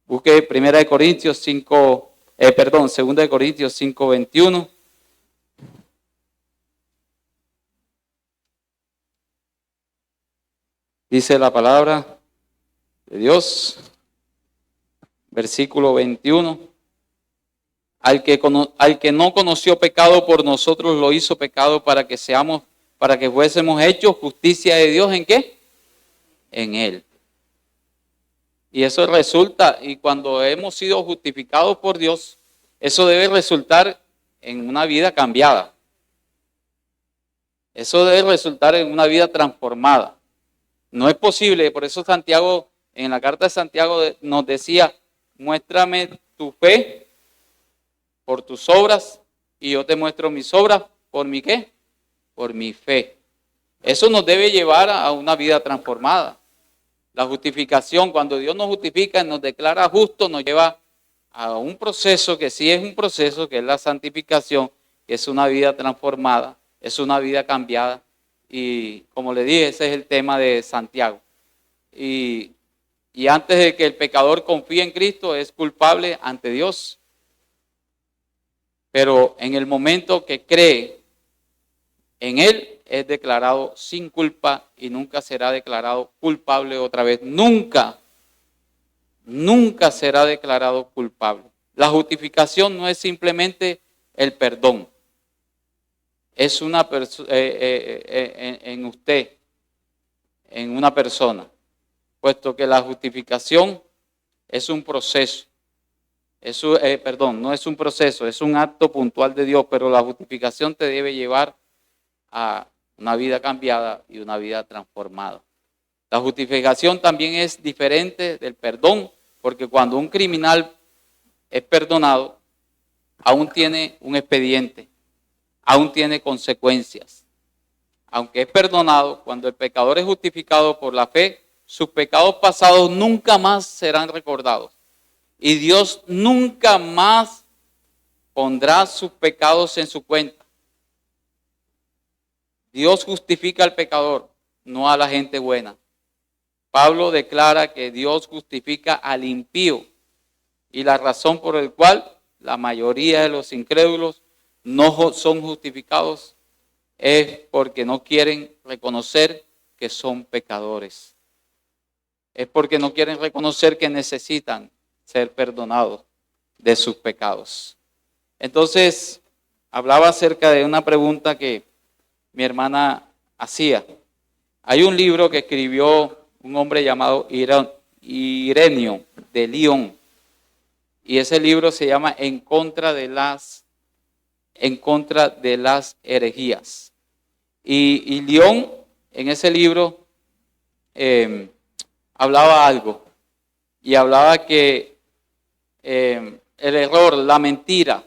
Busque 2 Corintios 5:21. Dice la palabra de Dios, versículo 21. Al que no conoció pecado por nosotros lo hizo pecado para que fuésemos hechos justicia de Dios, ¿en qué? En Él. Y eso resulta, y cuando hemos sido justificados por Dios, eso debe resultar en una vida cambiada. Eso debe resultar en una vida transformada. No es posible, por eso Santiago, en la carta de Santiago nos decía, muéstrame tu fe por tus obras y yo te muestro mis obras por mi ¿qué? Por mi fe. Eso nos debe llevar a una vida transformada. La justificación, cuando Dios nos justifica y nos declara justos, nos lleva a un proceso que sí es un proceso, que es la santificación, que es una vida transformada, es una vida cambiada. Y como le dije, ese es el tema de Santiago. Y antes de que el pecador confíe en Cristo, es culpable ante Dios. Pero en el momento que cree en Él, es declarado sin culpa y nunca será declarado culpable otra vez. Nunca será declarado culpable. La justificación no es simplemente el perdón. Es una en usted, en una persona. Puesto que la justificación es un proceso. No es un proceso, es un acto puntual de Dios, pero la justificación te debe llevar a una vida cambiada y una vida transformada. La justificación también es diferente del perdón, porque cuando un criminal es perdonado, aún tiene un expediente, aún tiene consecuencias. Aunque es perdonado, cuando el pecador es justificado por la fe, sus pecados pasados nunca más serán recordados. Y Dios nunca más pondrá sus pecados en su cuenta. Dios justifica al pecador, no a la gente buena. Pablo declara que Dios justifica al impío. Y la razón por la cual la mayoría de los incrédulos no son justificados es porque no quieren reconocer que son pecadores. Es porque no quieren reconocer que necesitan ser perdonados de sus pecados. Entonces, hablaba acerca de una pregunta que mi hermana hacía. Hay un libro que escribió un hombre llamado Ireneo de Lyon. Y ese libro se llama En contra de las herejías. Y Lyon, en ese libro, hablaba algo. Y hablaba que el error, la mentira,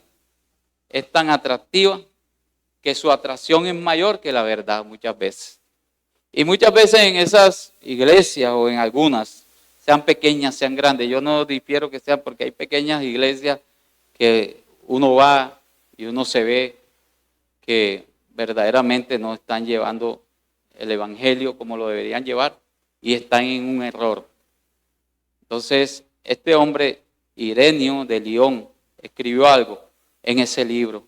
es tan atractiva que su atracción es mayor que la verdad muchas veces. Y muchas veces en esas iglesias o en algunas, sean pequeñas, sean grandes, yo no difiero que sean porque hay pequeñas iglesias que uno va y uno se ve que verdaderamente no están llevando el evangelio como lo deberían llevar y están en un error. Entonces, este hombre, Ireneo de Lyon, escribió algo en ese libro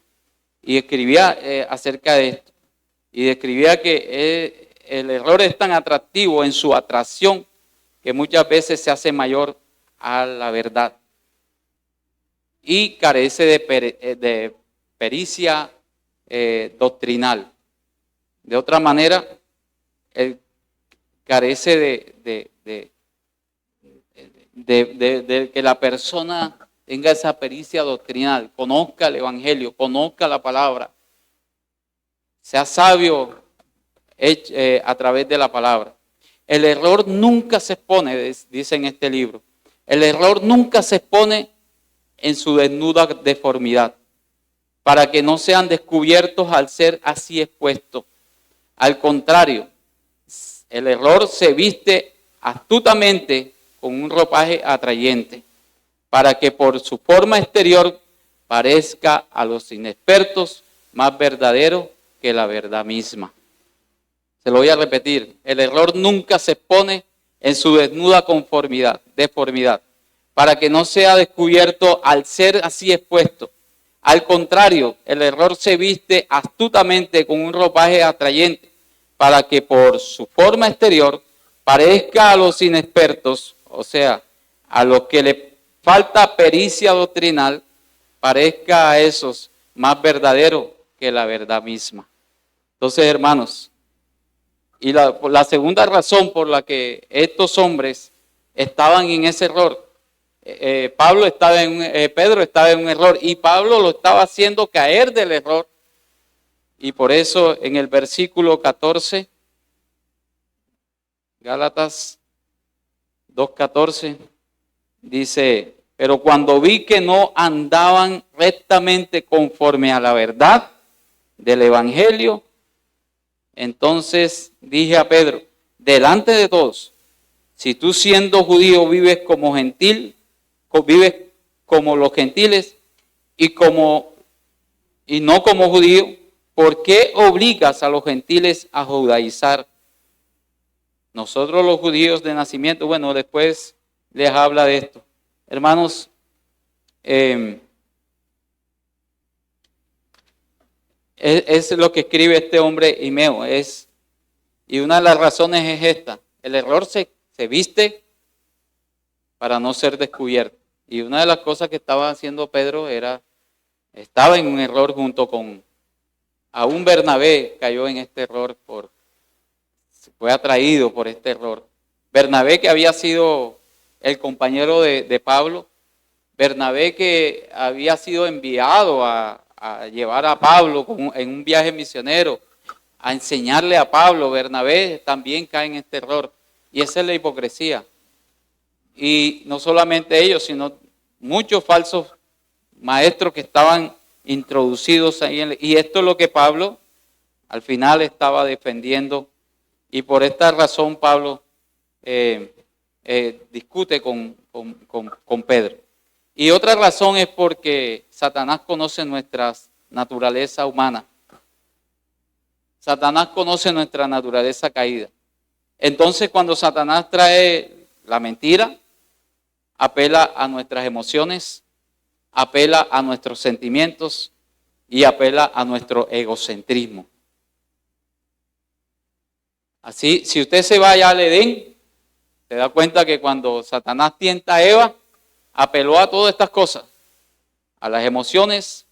y escribía acerca de esto y describía que el error es tan atractivo en su atracción que muchas veces se hace mayor a la verdad. y carece de pericia doctrinal. De otra manera, él carece de que la persona tenga esa pericia doctrinal, conozca el Evangelio, conozca la palabra, sea sabio a través de la palabra. El error nunca se expone, dice en este libro, el error nunca se expone en su desnuda deformidad, para que no sean descubiertos al ser así expuestos. Al contrario, el error se viste astutamente con un ropaje atrayente, para que por su forma exterior parezca a los inexpertos más verdadero que la verdad misma. Se lo voy a repetir, el error nunca se expone en su desnuda deformidad, para que no sea descubierto al ser así expuesto. Al contrario, el error se viste astutamente con un ropaje atrayente, para que por su forma exterior parezca a los inexpertos, o sea, a los que le falta pericia doctrinal, parezca a esos más verdadero que la verdad misma. Entonces, hermanos, y la segunda razón por la que estos hombres estaban en ese error, Pedro estaba en un error y Pablo lo estaba haciendo caer del error. Y por eso en el versículo 14, Gálatas 2:14, dice, pero cuando vi que no andaban rectamente conforme a la verdad del Evangelio, entonces dije a Pedro, delante de todos, si tú siendo judío vives como gentil, vives como los gentiles y no como judío, ¿por qué obligas a los gentiles a judaizar? Nosotros los judíos de nacimiento, bueno, después les habla de esto. Hermanos, es lo que escribe este hombre Himeo, y una de las razones es esta, el error se viste para no ser descubierto. Y una de las cosas que estaba haciendo Pedro estaba en un error junto con, aún Bernabé cayó en este error, fue atraído por este error. Bernabé, que había sido el compañero de Pablo, Bernabé que había sido enviado a llevar a Pablo en un viaje misionero, a enseñarle a Pablo, Bernabé también cae en este error. Y esa es la hipocresía. Y no solamente ellos, sino muchos falsos maestros que estaban introducidos ahí. Y esto es lo que Pablo al final estaba defendiendo. Y por esta razón Pablo discute con Pedro. Y otra razón es porque Satanás conoce nuestra naturaleza humana. Satanás conoce nuestra naturaleza caída. Entonces, cuando Satanás trae la mentira, apela a nuestras emociones, apela a nuestros sentimientos y apela a nuestro egocentrismo. Así, si usted se va allá al Edén, se da cuenta que cuando Satanás tienta a Eva, apeló a todas estas cosas, a las emociones,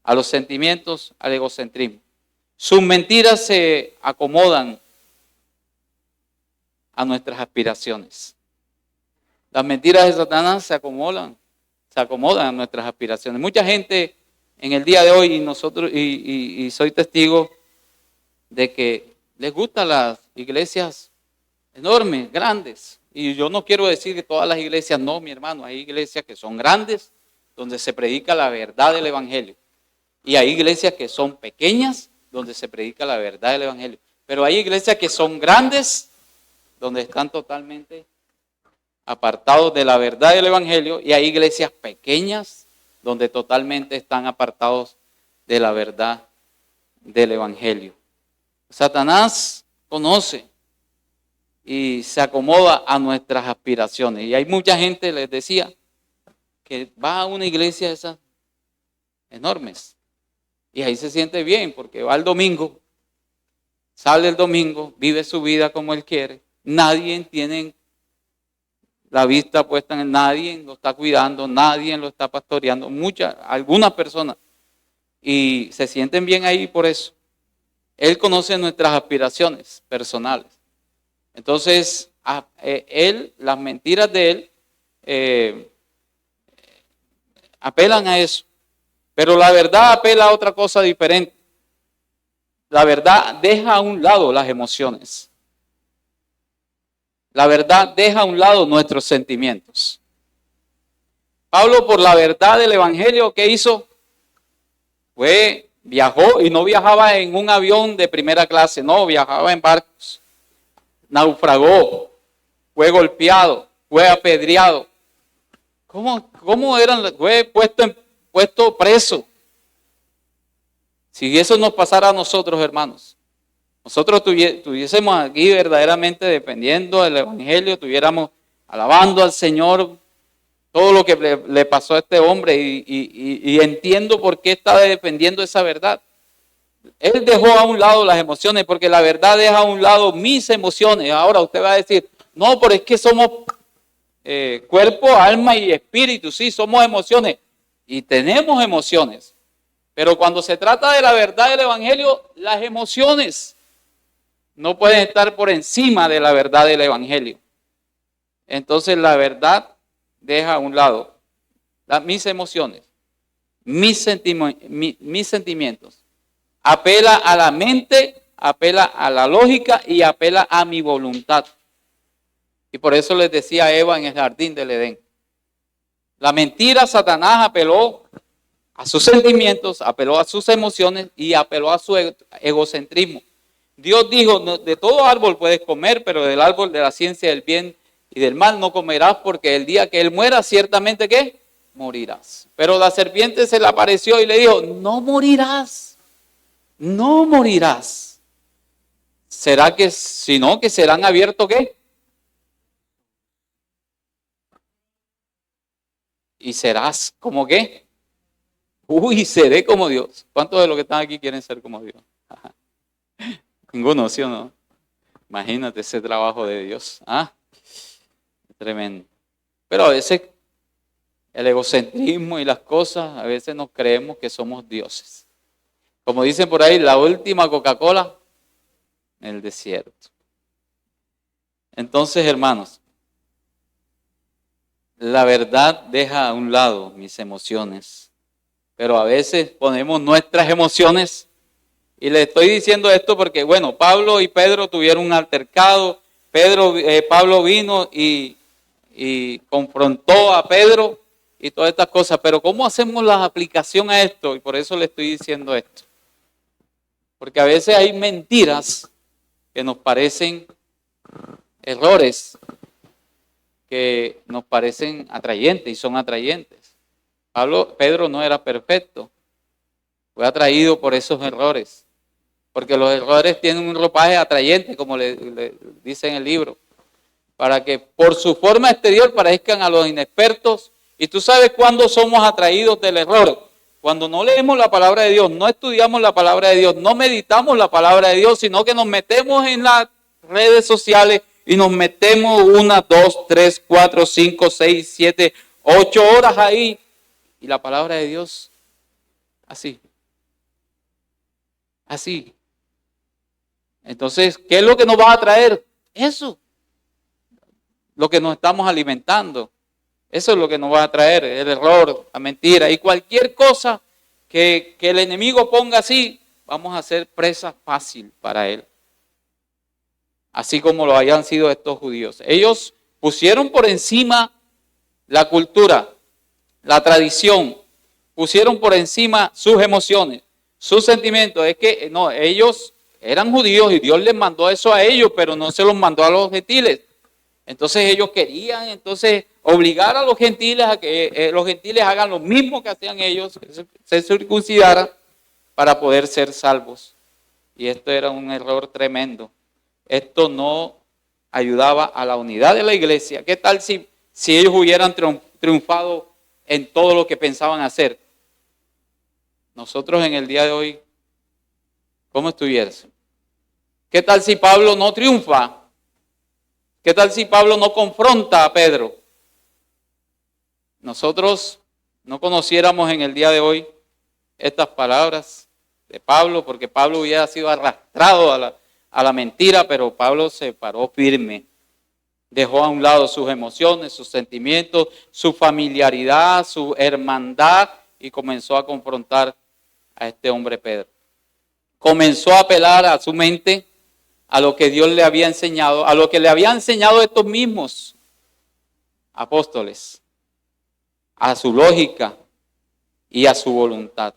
a los sentimientos, al egocentrismo. Sus mentiras se acomodan a nuestras aspiraciones. Las mentiras de Satanás se acomodan a nuestras aspiraciones. Mucha gente en el día de hoy, y soy testigo de que les gustan las iglesias enormes, grandes. Y yo no quiero decir que todas las iglesias no, mi hermano. Hay iglesias que son grandes, donde se predica la verdad del Evangelio. Y hay iglesias que son pequeñas, donde se predica la verdad del Evangelio. Pero hay iglesias que son grandes, donde están totalmente apartados de la verdad del Evangelio. Y hay iglesias pequeñas, donde totalmente están apartados de la verdad del Evangelio. Satanás conoce y se acomoda a nuestras aspiraciones. Y hay mucha gente, les decía, que va a una iglesia de esas enormes. Y ahí se siente bien porque va el domingo, sale el domingo, vive su vida como él quiere. Nadie tiene la vista puesta en él. Nadie lo está cuidando, nadie lo está pastoreando. Algunas personas. Y se sienten bien ahí por eso. Él conoce nuestras aspiraciones personales. Entonces, las mentiras de él apelan a eso. Pero la verdad apela a otra cosa diferente. La verdad deja a un lado las emociones. La verdad deja a un lado nuestros sentimientos. Pablo, por la verdad del Evangelio, ¿qué hizo? Viajó y no viajaba en un avión de primera clase, no, viajaba en barcos. Naufragó, fue golpeado, fue apedreado. ¿Cómo eran? Fue puesto preso. Si eso nos pasara a nosotros, hermanos, nosotros estuviésemos aquí verdaderamente dependiendo del Evangelio, estuviéramos alabando al Señor, todo lo que le pasó a este hombre y entiendo por qué está defendiendo esa verdad. Él dejó a un lado las emociones porque la verdad deja a un lado mis emociones. Ahora usted va a decir, no, pero es que somos cuerpo, alma y espíritu. Sí, somos emociones y tenemos emociones. Pero cuando se trata de la verdad del Evangelio, las emociones no pueden estar por encima de la verdad del Evangelio. Entonces la verdad deja a un lado mis emociones, mis sentimientos. Apela a la mente, apela a la lógica y apela a mi voluntad. Y por eso les decía a Eva en el jardín del Edén. La mentira, Satanás apeló a sus sentimientos, apeló a sus emociones y apeló a su egocentrismo. Dios dijo, de todo árbol puedes comer, pero del árbol de la ciencia del bien y del mal no comerás, porque el día que él muera, ciertamente ¿qué? Morirás. Pero la serpiente se le apareció y le dijo, no morirás, no morirás. ¿Será que, si no, que serán abiertos qué? Y serás como qué? Uy, seré como Dios. ¿Cuántos de los que están aquí quieren ser como Dios? Ninguno, ¿sí o no? Imagínate ese trabajo de Dios. Tremendo. Pero a veces el egocentrismo y las cosas, a veces nos creemos que somos dioses. Como dicen por ahí, la última Coca-Cola en el desierto. Entonces, hermanos, la verdad deja a un lado mis emociones, pero a veces ponemos nuestras emociones. Y le estoy diciendo esto porque, bueno, Pablo y Pedro tuvieron un altercado. Pablo vino y confrontó a Pedro y todas estas cosas. Pero ¿cómo hacemos la aplicación a esto? Y por eso le estoy diciendo esto. Porque a veces hay mentiras que nos parecen errores, que nos parecen atrayentes y son atrayentes. Pedro no era perfecto. Fue atraído por esos errores. Porque los errores tienen un ropaje atrayente, como le dice en el libro, para que por su forma exterior parezcan a los inexpertos. Y tú sabes cuándo somos atraídos del error. Cuando no leemos la palabra de Dios, no estudiamos la palabra de Dios, no meditamos la palabra de Dios, sino que nos metemos en las redes sociales y nos metemos 1, 2, 3, 4, 5, 6, 7, 8 horas ahí. Y la palabra de Dios, así. Así. Entonces, ¿qué es lo que nos va a traer? Eso. Lo que nos estamos alimentando. Eso es lo que nos va a traer, el error, la mentira. Y cualquier cosa que el enemigo ponga así, vamos a ser presa fácil para él. Así como lo hayan sido estos judíos. Ellos pusieron por encima la cultura, la tradición. Pusieron por encima sus emociones, sus sentimientos. Es que no, ellos eran judíos y Dios les mandó eso a ellos, pero no se los mandó a los gentiles. Entonces ellos querían obligar a los gentiles a que los gentiles hagan lo mismo que hacían ellos, que se circuncidaran para poder ser salvos. Y esto era un error tremendo. Esto no ayudaba a la unidad de la iglesia. ¿Qué tal si ellos hubieran triunfado en todo lo que pensaban hacer? Nosotros en el día de hoy, ¿cómo estuviéramos? ¿Qué tal si Pablo no triunfa? ¿Qué tal si Pablo no confronta a Pedro? nosotros no conociéramos en el día de hoy estas palabras de Pablo, porque Pablo hubiera sido arrastrado a la mentira, pero Pablo se paró firme. Dejó a un lado sus emociones, sus sentimientos, su familiaridad, su hermandad y comenzó a confrontar a este hombre Pedro. Comenzó a apelar a su mente, a lo que Dios le había enseñado, a lo que le habían enseñado estos mismos apóstoles, a su lógica y a su voluntad.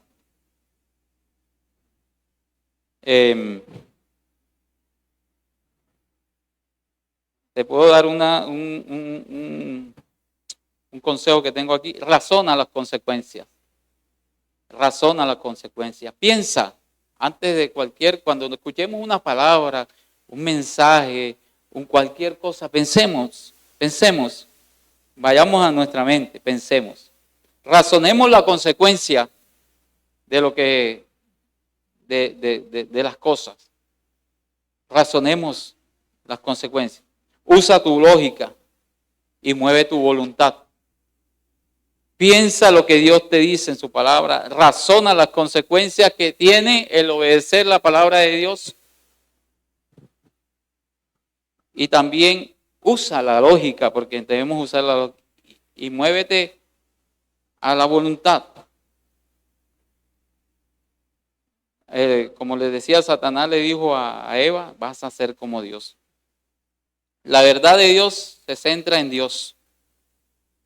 Te puedo dar un consejo que tengo aquí. Razona las consecuencias. Razona las consecuencias. Piensa antes de cuando escuchemos una palabra, un mensaje, cualquier cosa, pensemos, vayamos a nuestra mente, pensemos. Razonemos la consecuencia de lo que, de las cosas. Razonemos las consecuencias. Usa tu lógica y mueve tu voluntad. Piensa lo que Dios te dice en su palabra. Razona las consecuencias que tiene el obedecer la palabra de Dios. Y también usa la lógica, porque debemos usar la lógica. Y muévete a la voluntad. Como le decía, Satanás le dijo a Eva, vas a ser como Dios. La verdad de Dios se centra en Dios.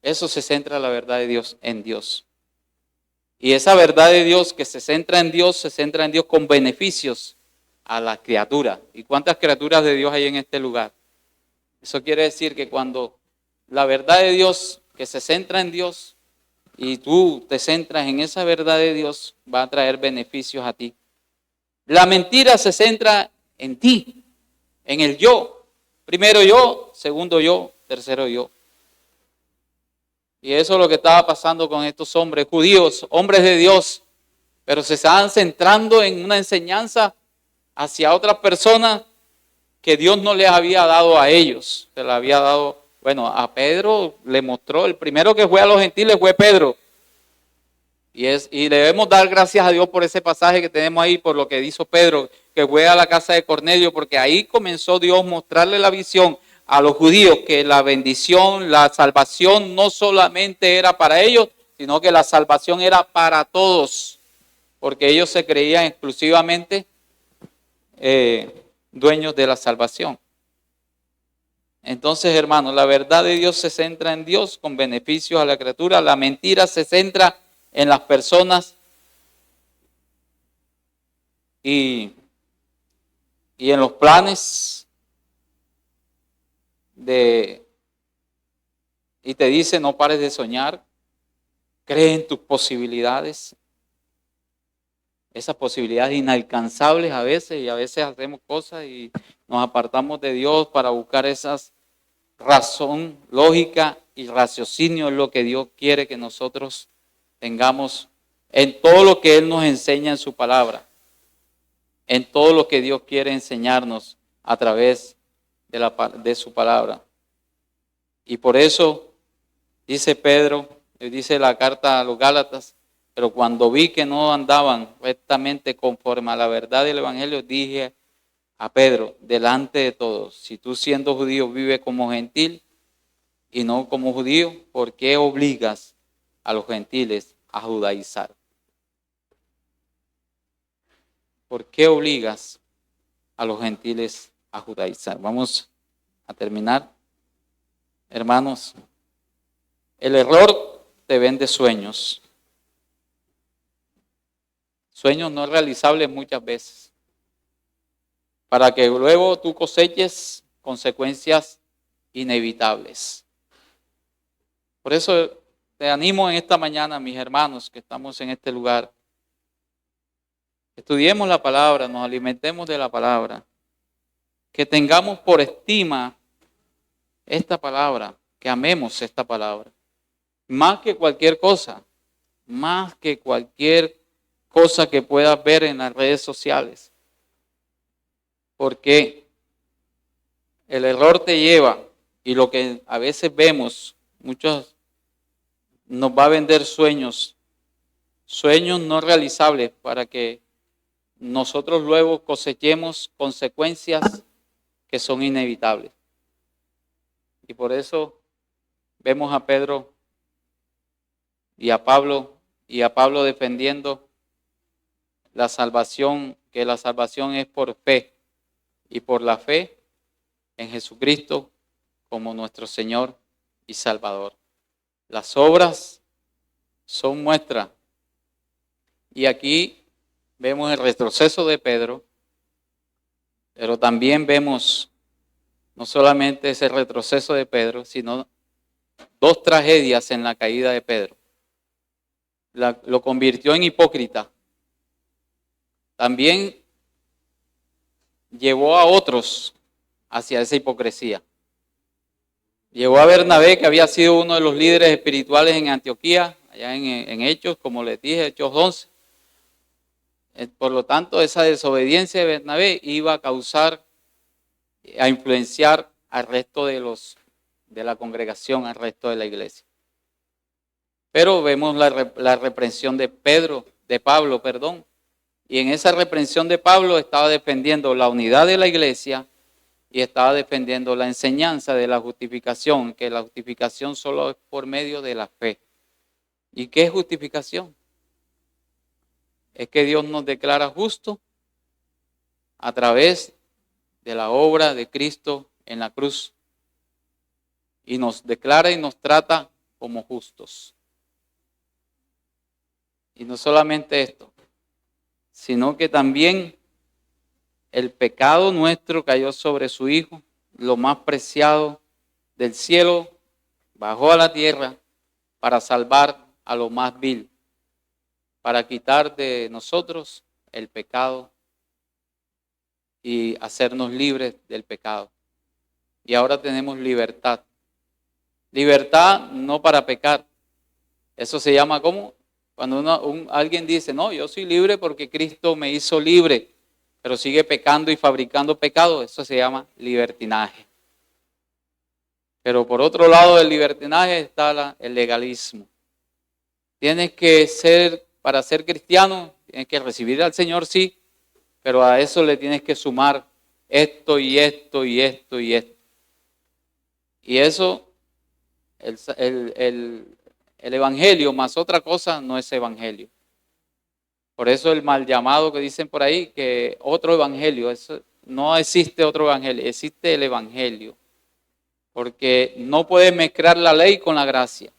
Eso se centra la verdad de Dios en Dios. Y esa verdad de Dios que se centra en Dios con beneficios a la criatura. ¿Y cuántas criaturas de Dios hay en este lugar? Eso quiere decir que cuando la verdad de Dios que se centra en Dios y tú te centras en esa verdad de Dios, va a traer beneficios a ti. La mentira se centra en ti, en el yo. Primero yo, segundo yo, tercero yo. Y eso es lo que estaba pasando con estos hombres judíos, hombres de Dios, pero se estaban centrando en una enseñanza hacia otras personas que Dios no les había dado a ellos. Se la había dado, a Pedro le mostró, el primero que fue a los gentiles fue Pedro. Y debemos dar gracias a Dios por ese pasaje que tenemos ahí, por lo que hizo Pedro, que fue a la casa de Cornelio, porque ahí comenzó Dios a mostrarle la visión a los judíos, que la bendición, la salvación no solamente era para ellos, sino que la salvación era para todos, porque ellos se creían exclusivamente dueños de la salvación. Entonces, hermanos, la verdad de Dios se centra en Dios con beneficios a la criatura, la mentira se centra en las personas y en los planes y te dice no pares de soñar, cree en tus posibilidades, esas posibilidades inalcanzables a veces, y a veces hacemos cosas y nos apartamos de Dios para buscar esas razón, lógica y raciocinio es lo que Dios quiere que nosotros tengamos en todo lo que Él nos enseña en su palabra, en todo lo que Dios quiere enseñarnos a través de su palabra. Y por eso dice Pedro, dice la carta a los Gálatas, pero cuando vi que no andaban rectamente conforme a la verdad del Evangelio, dije a Pedro, delante de todos, si tú siendo judío vives como gentil y no como judío, ¿por qué obligas a los gentiles a judaizar? ¿Por qué obligas a los gentiles a judaizar? Vamos a terminar. Hermanos, el error te vende sueños. Sueños no realizables muchas veces. Para que luego tú coseches consecuencias inevitables. Por eso te animo en esta mañana, mis hermanos que estamos en este lugar. Estudiemos la palabra, nos alimentemos de la palabra. Que tengamos por estima esta palabra, que amemos esta palabra. Más que cualquier cosa que puedas ver en las redes sociales. Porque el error te lleva, y lo que a veces vemos, muchos nos va a vender sueños no realizables para que nosotros luego cosechemos consecuencias que son inevitables. Y por eso vemos a Pedro y a Pablo defendiendo la salvación, que la salvación es por fe y por la fe en Jesucristo como nuestro Señor y Salvador. Las obras son muestra. Y aquí vemos el retroceso de Pedro, pero también vemos no solamente ese retroceso de Pedro, sino dos tragedias en la caída de Pedro. Lo convirtió en hipócrita. También llevó a otros hacia esa hipocresía. Llevó a Bernabé, que había sido uno de los líderes espirituales en Antioquía, allá en Hechos, como les dije, Hechos 11. Por lo tanto, esa desobediencia de Bernabé iba a influenciar al resto de la congregación, al resto de la iglesia. Pero vemos la reprensión de Pablo, y en esa reprensión de Pablo estaba defendiendo la unidad de la iglesia y estaba defendiendo la enseñanza de la justificación, que la justificación solo es por medio de la fe. ¿Y qué es justificación? Es que Dios nos declara justos a través de la obra de Cristo en la cruz. Y nos declara y nos trata como justos. Y no solamente esto, sino que también el pecado nuestro cayó sobre su Hijo, lo más preciado del cielo, bajó a la tierra para salvar a lo más vil, para quitar de nosotros el pecado y hacernos libres del pecado. Y ahora tenemos libertad. Libertad no para pecar. Eso se llama ¿cómo? Cuando alguien dice, no, yo soy libre porque Cristo me hizo libre, pero sigue pecando y fabricando pecado, eso se llama libertinaje. Pero por otro lado del libertinaje está el legalismo. Tienes que para ser cristiano, tienes que recibir al Señor, sí, pero a eso le tienes que sumar esto y esto y esto y esto. Y eso, el evangelio más otra cosa no es evangelio. Por eso el mal llamado que dicen por ahí, que otro evangelio, no existe otro evangelio, existe el evangelio. Porque no puedes mezclar la ley con la gracia.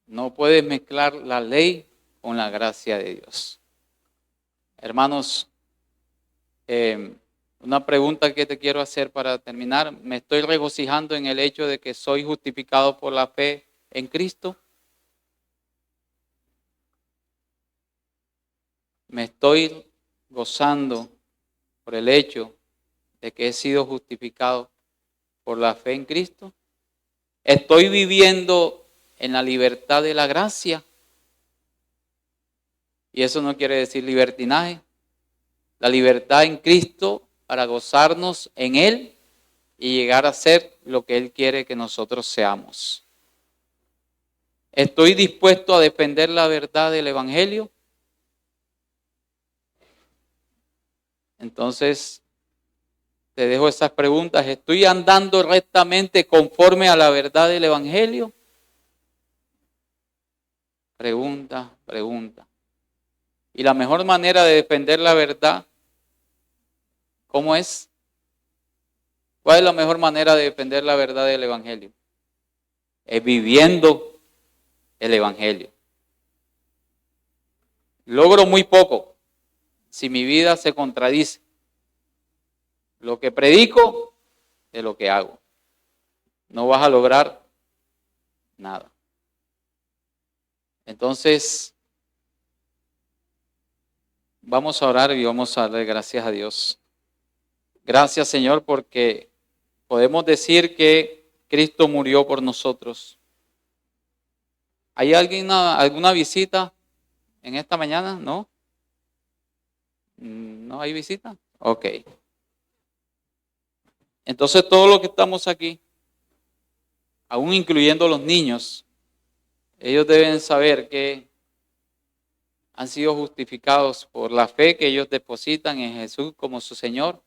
No puedes mezclar la ley con la gracia de Dios. Hermanos, una pregunta que te quiero hacer para terminar. ¿Me estoy regocijando en el hecho de que soy justificado por la fe en Cristo? ¿Me estoy gozando por el hecho de que he sido justificado por la fe en Cristo? ¿Estoy viviendo en la libertad de la gracia? Y eso no quiere decir libertinaje. La libertad en Cristo para gozarnos en Él y llegar a ser lo que Él quiere que nosotros seamos. ¿Estoy dispuesto a defender la verdad del Evangelio? Entonces, te dejo esas preguntas. ¿Estoy andando rectamente conforme a la verdad del Evangelio? Pregunta. Y la mejor manera de defender la verdad, ¿cómo es? ¿Cuál es la mejor manera de defender la verdad del Evangelio? Es viviendo el Evangelio. Logro muy poco si mi vida se contradice. Lo que predico es lo que hago. No vas a lograr nada. Entonces, vamos a orar y vamos a darle gracias a Dios. Gracias, Señor, porque podemos decir que Cristo murió por nosotros. ¿Hay alguna visita en esta mañana? ¿No? ¿No hay visita? Ok. Entonces, todos los que estamos aquí, aún incluyendo los niños, ellos deben saber que han sido justificados por la fe que ellos depositan en Jesús como su Señor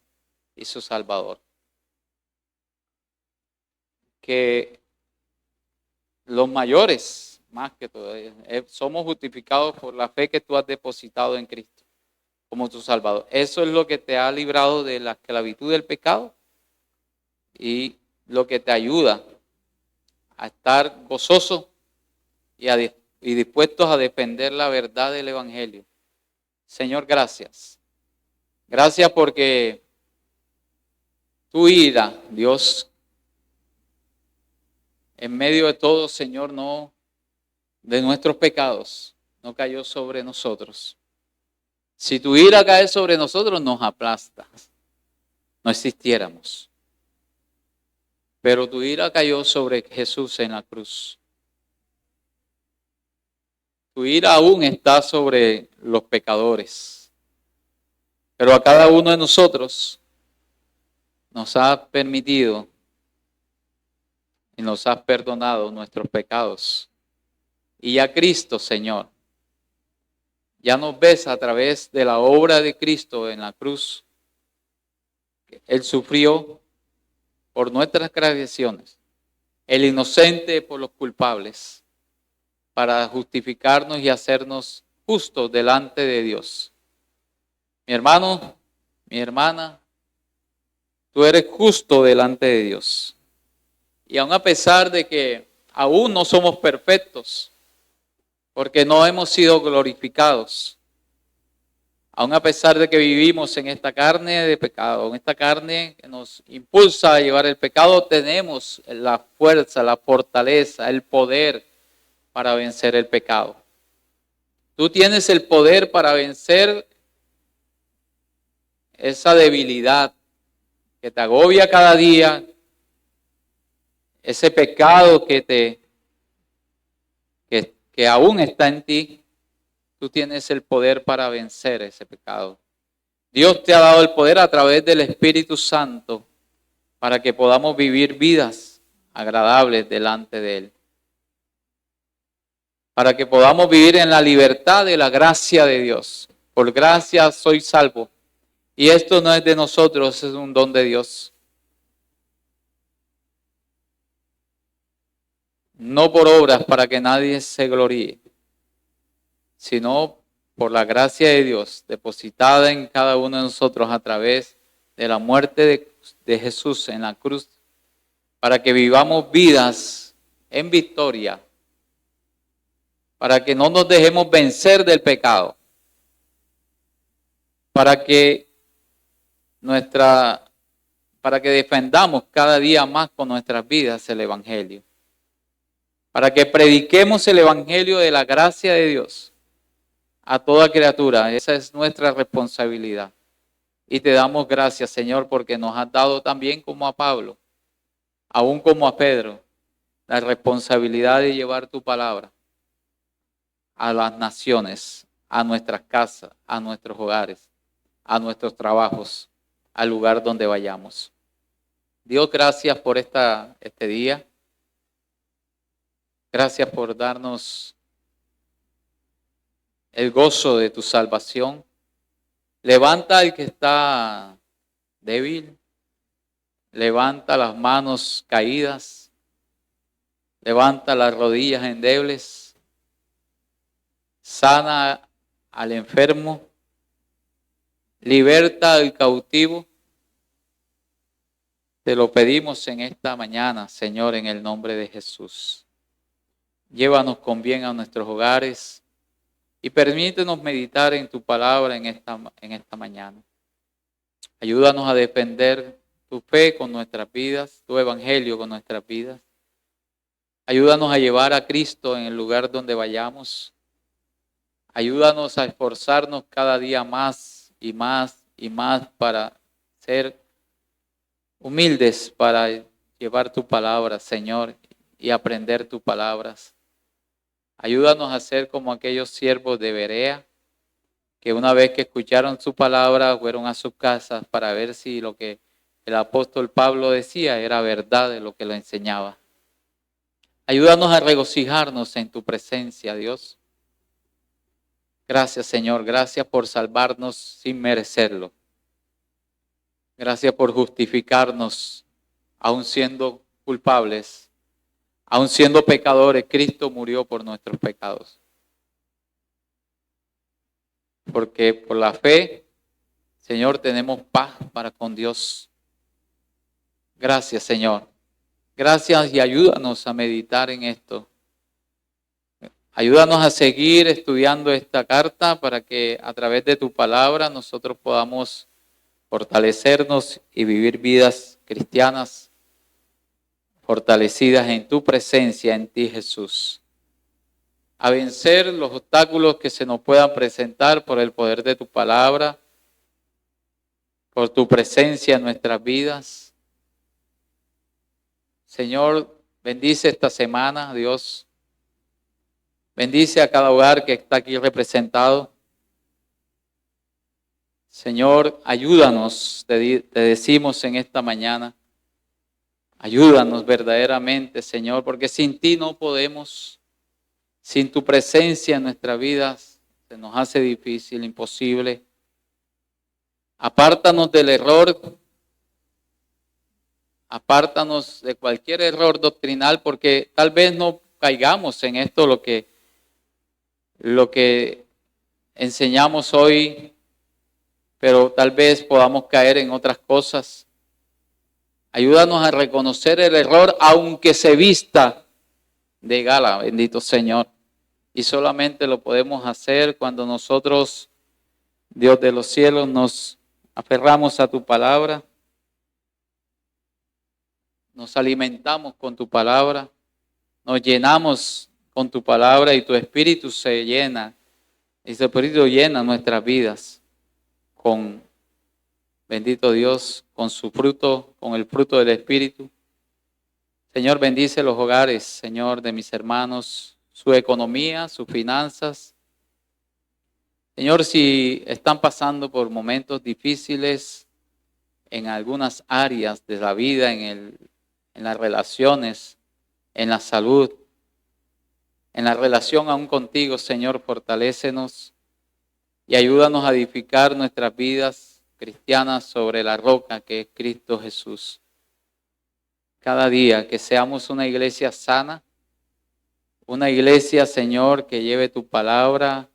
y su Salvador. Que los mayores, más que todo, somos justificados por la fe que tú has depositado en Cristo como tu Salvador. Eso es lo que te ha librado de la esclavitud del pecado y lo que te ayuda a estar gozoso y dispuestos a defender la verdad del Evangelio. Señor, gracias. Gracias porque tu ira, Dios, en medio de todo, Señor, no de nuestros pecados, no cayó sobre nosotros. Si tu ira cae sobre nosotros, nos aplasta, no existiéramos. Pero tu ira cayó sobre Jesús en la cruz. Tu ira aún está sobre los pecadores. Pero a cada uno de nosotros nos ha permitido y nos has perdonado nuestros pecados. Y ya Cristo, Señor, ya nos ves a través de la obra de Cristo en la cruz. Él sufrió por nuestras transgresiones, el inocente por los culpables, para justificarnos y hacernos justos delante de Dios. Mi hermano, mi hermana, tú eres justo delante de Dios. Y aun a pesar de que aún no somos perfectos, porque no hemos sido glorificados, aun a pesar de que vivimos en esta carne de pecado, en esta carne que nos impulsa a llevar el pecado, tenemos la fuerza, la fortaleza, el poder para vencer el pecado. Tú tienes el poder para vencer esa debilidad que te agobia cada día, ese pecado que aún está en ti. Tú tienes el poder para vencer ese pecado. Dios te ha dado el poder a través del Espíritu Santo para que podamos vivir vidas agradables delante de Él. Para que podamos vivir en la libertad de la gracia de Dios. Por gracia soy salvo. Y esto no es de nosotros, es un don de Dios. No por obras para que nadie se gloríe, sino por la gracia de Dios depositada en cada uno de nosotros a través de la muerte de Jesús en la cruz, para que vivamos vidas en victoria, para que no nos dejemos vencer del pecado, para que defendamos cada día más con nuestras vidas el Evangelio, para que prediquemos el Evangelio de la gracia de Dios a toda criatura. Esa es nuestra responsabilidad. Y te damos gracias, Señor, porque nos has dado también, como a Pablo, aún como a Pedro, la responsabilidad de llevar tu palabra a las naciones, a nuestras casas, a nuestros hogares, a nuestros trabajos, al lugar donde vayamos. Dios, gracias por este día. Gracias por darnos el gozo de tu salvación. Levanta al que está débil. Levanta las manos caídas. Levanta las rodillas endebles. Sana al enfermo. Liberta al cautivo. Te lo pedimos en esta mañana, Señor, en el nombre de Jesús. Llévanos con bien a nuestros hogares y permítenos meditar en tu palabra en esta mañana. Ayúdanos a defender tu fe con nuestras vidas, tu evangelio con nuestras vidas. Ayúdanos a llevar a Cristo en el lugar donde vayamos. Ayúdanos a esforzarnos cada día más y más y más para ser humildes, para llevar tu palabra, Señor, y aprender tus palabras. Ayúdanos a ser como aquellos siervos de Berea, que una vez que escucharon su palabra, fueron a sus casas para ver si lo que el apóstol Pablo decía era verdad de lo que lo enseñaba. Ayúdanos a regocijarnos en tu presencia, Dios. Gracias, Señor. Gracias por salvarnos sin merecerlo. Gracias por justificarnos, aun siendo culpables, aun siendo pecadores. Cristo murió por nuestros pecados. Porque por la fe, Señor, tenemos paz para con Dios. Gracias, Señor. Gracias y ayúdanos a meditar en esto. Ayúdanos a seguir estudiando esta carta para que a través de tu palabra nosotros podamos fortalecernos y vivir vidas cristianas fortalecidas en tu presencia, en ti, Jesús. A vencer los obstáculos que se nos puedan presentar por el poder de tu palabra, por tu presencia en nuestras vidas. Señor, bendice esta semana, Dios. Bendice a cada hogar que está aquí representado. Señor, ayúdanos, te decimos en esta mañana. Ayúdanos verdaderamente, Señor, porque sin ti no podemos. Sin tu presencia en nuestras vidas se nos hace difícil, imposible. Apártanos del error. Apártanos de cualquier error doctrinal, porque tal vez no caigamos en esto lo que enseñamos hoy, pero tal vez podamos caer en otras cosas. Ayúdanos a reconocer el error, aunque se vista de gala, bendito Señor. Y solamente lo podemos hacer cuando nosotros, Dios de los cielos, nos aferramos a tu palabra. Nos alimentamos con tu palabra, nos llenamos con tu palabra y tu espíritu se llena. Y tu espíritu llena nuestras vidas con, bendito Dios, con su fruto, con el fruto del espíritu. Señor, bendice los hogares, Señor, de mis hermanos, su economía, sus finanzas. Señor, si están pasando por momentos difíciles en algunas áreas de la vida, en las relaciones, en la salud, en la relación aún contigo, Señor, fortalécenos y ayúdanos a edificar nuestras vidas cristianas sobre la roca que es Cristo Jesús. Cada día que seamos una iglesia sana, una iglesia, Señor, que lleve tu palabra,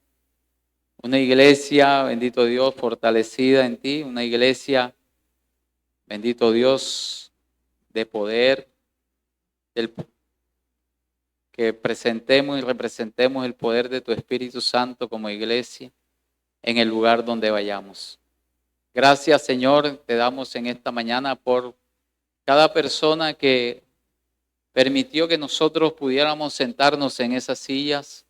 una iglesia, bendito Dios, fortalecida en ti, una iglesia, bendito Dios, de poder, que presentemos y representemos el poder de tu Espíritu Santo como iglesia en el lugar donde vayamos. Gracias, Señor, te damos en esta mañana por cada persona que permitió que nosotros pudiéramos sentarnos en esas sillas,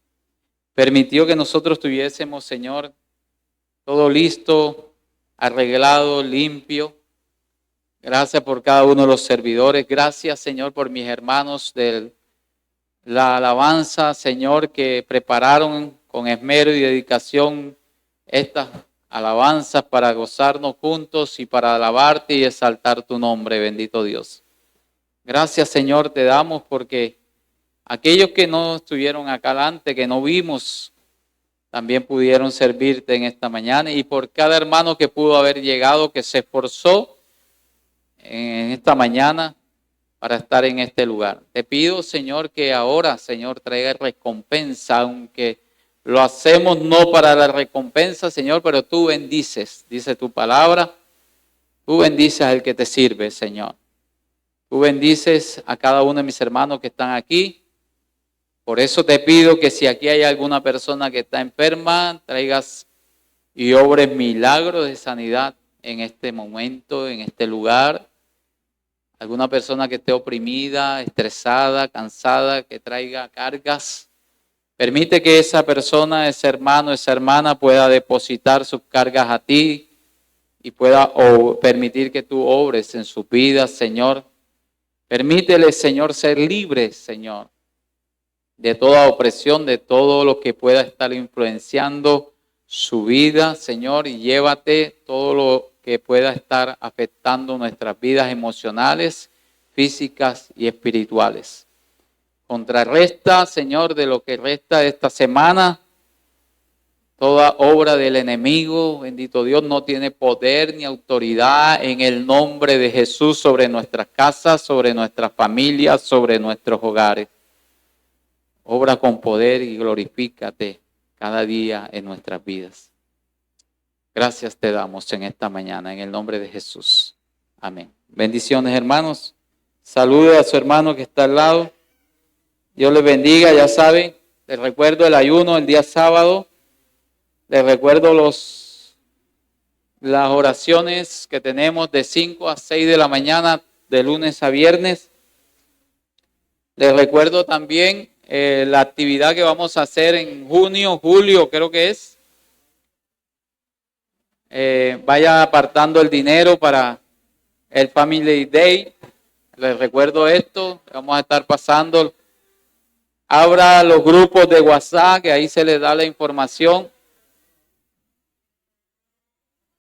permitió que nosotros tuviésemos, Señor, todo listo, arreglado, limpio. Gracias por cada uno de los servidores. Gracias, Señor, por mis hermanos de la alabanza, Señor, que prepararon con esmero y dedicación estas alabanzas para gozarnos juntos y para alabarte y exaltar tu nombre, bendito Dios. Gracias, Señor, te damos porque aquellos que no estuvieron acá adelante, que no vimos, también pudieron servirte en esta mañana, y por cada hermano que pudo haber llegado, que se esforzó en esta mañana para estar en este lugar. Te pido, Señor, que ahora, Señor, traiga recompensa, aunque lo hacemos no para la recompensa, Señor, pero tú bendices, dice tu palabra, tú bendices al que te sirve, Señor. Tú bendices a cada uno de mis hermanos que están aquí. Por eso te pido que si aquí hay alguna persona que está enferma, traigas y obres milagros de sanidad en este momento, en este lugar. Alguna persona que esté oprimida, estresada, cansada, que traiga cargas. Permite que esa persona, ese hermano, esa hermana pueda depositar sus cargas a ti y pueda permitir que tú obres en su vida, Señor. Permítele, Señor, ser libre, Señor, de toda opresión, de todo lo que pueda estar influenciando su vida, Señor, y llévate todo lo que pueda estar afectando nuestras vidas emocionales, físicas y espirituales. Contrarresta, Señor, de lo que resta de esta semana. Toda obra del enemigo, bendito Dios, no tiene poder ni autoridad en el nombre de Jesús sobre nuestras casas, sobre nuestras familias, sobre nuestros hogares. Obra con poder y glorifícate cada día en nuestras vidas. Gracias te damos en esta mañana, en el nombre de Jesús. Amén. Bendiciones, hermanos. Salude a su hermano que está al lado. Dios les bendiga, ya saben. Les recuerdo el ayuno el día sábado. Les recuerdo las oraciones que tenemos de 5 a 6 de la mañana, de lunes a viernes. Les recuerdo también la actividad que vamos a hacer en junio, julio, creo que es. Vaya apartando el dinero para el Family Day. Les recuerdo esto, vamos a estar pasando. Abra los grupos de WhatsApp, que ahí se les da la información.